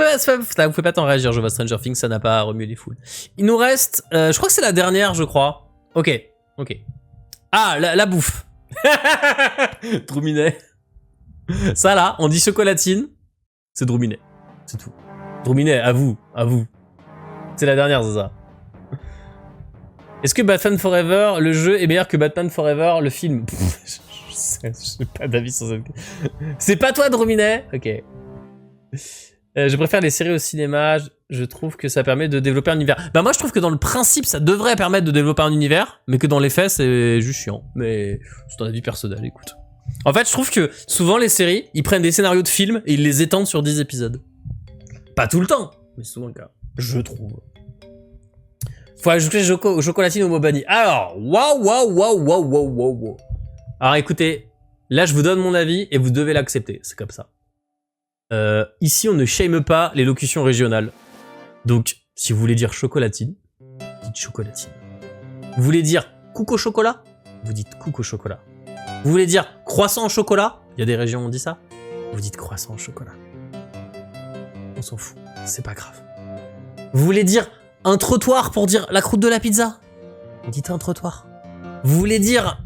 fait pas tant réagir, je vois Stranger Things, ça n'a pas remué les foules. Il nous reste, je crois que c'est la dernière, je crois. Ok. Ah, la bouffe. Drouminet. Ça là, on dit chocolatine, c'est Drouminet. C'est tout. Drouminet, à vous. C'est la dernière, c'est ça. Est-ce que Batman Forever, le jeu, est meilleur que Batman Forever, le film? Je sais pas d'avis sur ça. C'est pas toi, Drouminet? Ok. Je préfère les séries au cinéma, je trouve que ça permet de développer un univers. Bah moi je trouve que dans le principe ça devrait permettre de développer un univers, mais que dans les faits c'est juste chiant. Mais c'est un avis personnel, écoute. En fait je trouve que souvent les séries, ils prennent des scénarios de films et ils les étendent sur 10 épisodes. Pas tout le temps, mais souvent le cas, je trouve. Faut ajouter chocolatine au Mobani. Alors, waouh. Alors écoutez, là je vous donne mon avis et vous devez l'accepter, c'est comme ça. Ici, on ne shame pas les locutions régionales. Donc, si vous voulez dire chocolatine, dites chocolatine. Vous voulez dire coucou au chocolat? Vous dites coucou au chocolat. Vous voulez dire croissant au chocolat? Il y a des régions où on dit ça. Vous dites croissant au chocolat. On s'en fout, c'est pas grave. Vous voulez dire un trottoir pour dire la croûte de la pizza? Vous dites un trottoir. Vous voulez dire...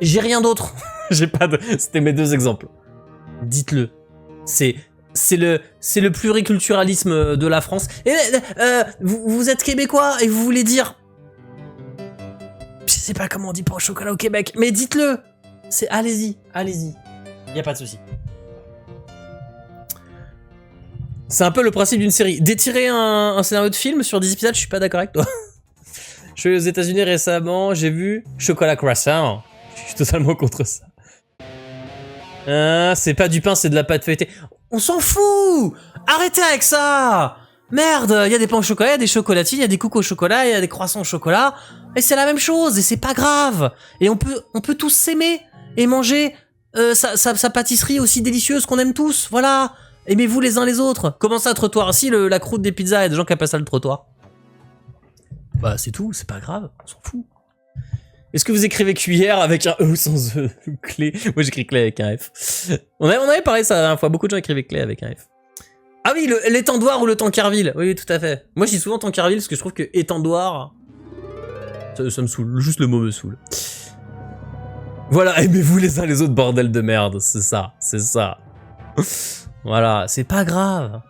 J'ai rien d'autre. J'ai pas de... C'était mes deux exemples. Dites-le. C'est le pluriculturalisme de la France. Et vous êtes québécois et vous voulez dire... Je sais pas comment on dit pas au chocolat au Québec, mais dites-le. C'est allez-y. Y a pas de souci. C'est un peu le principe d'une série. D'étirer un scénario de film sur 10 épisodes, je suis pas d'accord avec toi. Je suis aux États-Unis récemment, j'ai vu Chocolat Croissant. Je suis totalement contre ça. C'est pas du pain, c'est de la pâte feuilletée. On s'en fout! Arrêtez avec ça! Merde, il y a des pains au chocolat, il y a des chocolatines, il y a des cookies au chocolat, il y a des croissants au chocolat. Et c'est la même chose, et c'est pas grave. Et on peut tous s'aimer et manger sa pâtisserie aussi délicieuse qu'on aime tous. Voilà. Aimez-vous les uns les autres. Comment ça, trottoir? Si, la croûte des pizzas, il y a des gens qui appellent ça le trottoir. Bah, c'est tout, c'est pas grave, on s'en fout. Est-ce que vous écrivez cuillère avec un E ou sans E? Clé. Moi, j'écris clé avec un F. On avait parlé ça la dernière fois, beaucoup de gens écrivaient clé avec un F. Ah oui, l'étendoir ou le tankerville. Oui, tout à fait. Moi, je dis souvent tankerville parce que je trouve que étendoir, ça me saoule. Juste le mot me saoule. Voilà, aimez-vous les uns les autres, bordel de merde. C'est ça, c'est ça. Voilà, c'est pas grave.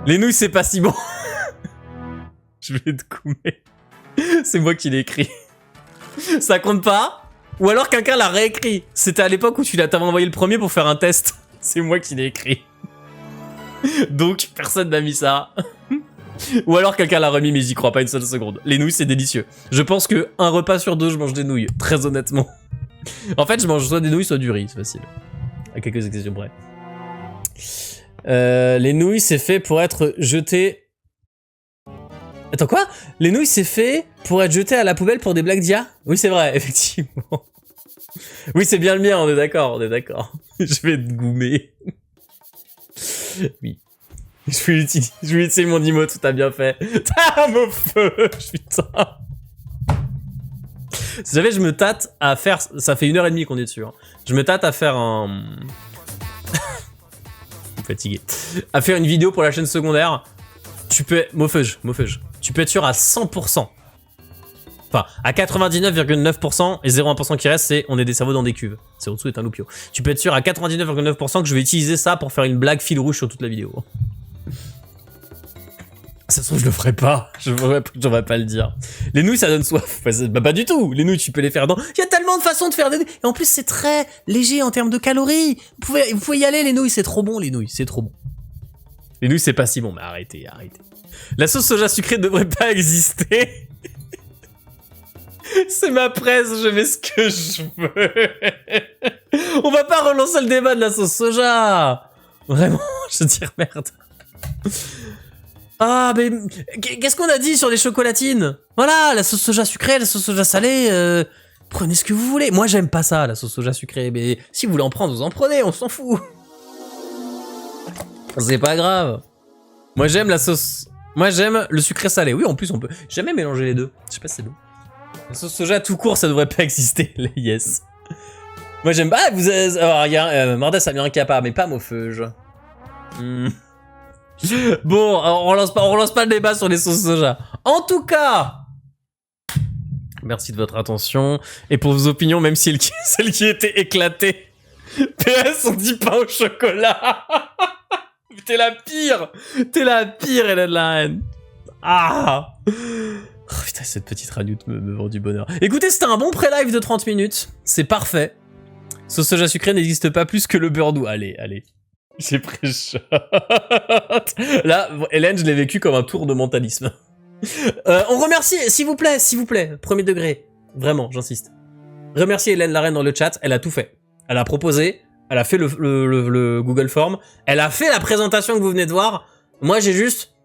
Les nouilles, c'est pas si bon. Je vais te coumer. C'est moi qui l'ai écrit. Ça compte pas? Ou alors quelqu'un l'a réécrit. C'était à l'époque où tu t'avais envoyé le premier pour faire un test. C'est moi qui l'ai écrit. Donc, personne n'a mis ça. Ou alors quelqu'un l'a remis, mais j'y crois pas une seule seconde. Les nouilles, c'est délicieux. Je pense que un repas sur deux, je mange des nouilles. Très honnêtement. En fait, je mange soit des nouilles, soit du riz. C'est facile. À quelques exceptions près. Les nouilles, c'est fait pour être jeté... Attends, quoi? Les nouilles, c'est fait pour être jeté à la poubelle pour des blagues d'IA? Oui, c'est vrai, effectivement. Oui, c'est bien le mien, on est d'accord, on est d'accord. Je vais te goumer. Oui. Je vais utiliser mon emote, tout a bien fait. Ah, mon feu, putain. Si jamais je me tâte à faire... Ça fait 1h30 qu'on est dessus. Hein. Je me tâte à faire un... Je suis fatigué. À faire une vidéo pour la chaîne secondaire. Tu peux... Mofeuge. Tu peux être sûr à 100%. Enfin, à 99,9% et 0,1% qui reste, c'est on est des cerveaux dans des cuves. C'est en dessous est un loupio. Tu peux être sûr à 99,9% que je vais utiliser ça pour faire une blague fil rouge sur toute la vidéo. Ça se trouve, je le ferai pas. J'aurais pas le dire. Les nouilles, ça donne soif. Bah, pas du tout. Les nouilles, tu peux les faire dans... Il y a tellement de façons de faire des nouilles. Et en plus, c'est très léger en termes de calories. Vous pouvez y aller, les nouilles. C'est trop bon, les nouilles. C'est trop bon. Les nouilles, c'est pas si bon. Mais arrêtez. La sauce soja sucrée devrait pas exister. C'est ma presse, je mets ce que je veux. On va pas relancer le débat de la sauce soja. Vraiment, je veux dire, merde. Ah, mais qu'est-ce qu'on a dit sur les chocolatines? Voilà, la sauce soja sucrée, la sauce soja salée, prenez ce que vous voulez. Moi, j'aime pas ça, la sauce soja sucrée, mais si vous voulez en prendre, vous en prenez, on s'en fout. C'est pas grave. Moi, j'aime la sauce... Moi, j'aime le sucré salé. Oui, en plus, on peut jamais mélanger les deux. Je sais pas si c'est bon. La sauce soja tout court, ça devrait pas exister. Yes. Moi, j'aime pas... Vous avez... Alors, il y a Mardas a mis un capa, mais pas Mofeuge. Bon, on relance pas le débat sur les sauces soja. En tout cas, merci de votre attention et pour vos opinions, même si celle qui était éclatée. PS, on dit pas au chocolat. T'es la pire, Hélène la reine. Ah. Oh, putain, cette petite radoute me vend du bonheur. Écoutez, c'était un bon pré-live de 30 minutes. C'est parfait. Sauce soja sucrée n'existe pas plus que le beurre doux. Allez. J'ai pris shot. Là, Hélène, je l'ai vécu comme un tour de mentalisme. On remercie, s'il vous plaît, premier degré. Vraiment, j'insiste. Remerciez Hélène la reine dans le chat, elle a tout fait. Elle a proposé, elle a fait le Google Form, elle a fait la présentation que vous venez de voir. Moi, j'ai juste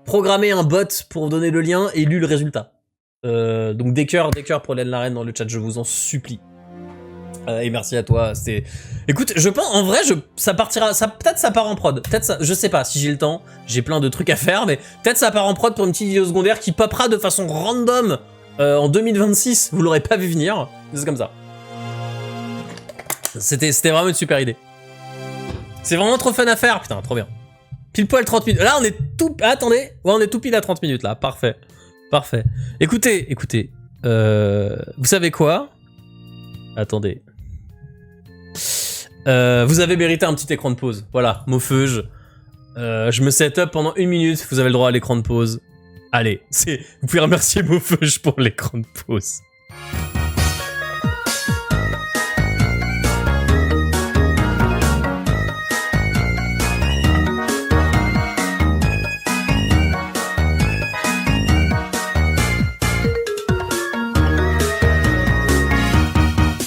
programmé un bot pour donner le lien et lu le résultat. Donc des cœurs pour Hélène la reine dans le chat, je vous en supplie. Et merci à toi, écoute, je pense, en vrai, ça partira, peut-être ça part en prod, peut-être ça, je sais pas, si j'ai le temps, j'ai plein de trucs à faire, mais peut-être ça part en prod pour une petite vidéo secondaire qui popera de façon random en 2026, vous l'aurez pas vu venir, c'est comme ça. C'était vraiment une super idée. C'est vraiment trop fun à faire, putain, trop bien. Pile poil 30 minutes, là on est tout, attendez, ouais on est tout pile à 30 minutes là, parfait. Écoutez, vous savez quoi? Attendez. Vous avez mérité un petit écran de pause. Voilà, Mofeuge. Je me set up pendant 1 minute. Vous avez le droit à l'écran de pause. Allez, vous pouvez remercier Mofeuge pour l'écran de pause.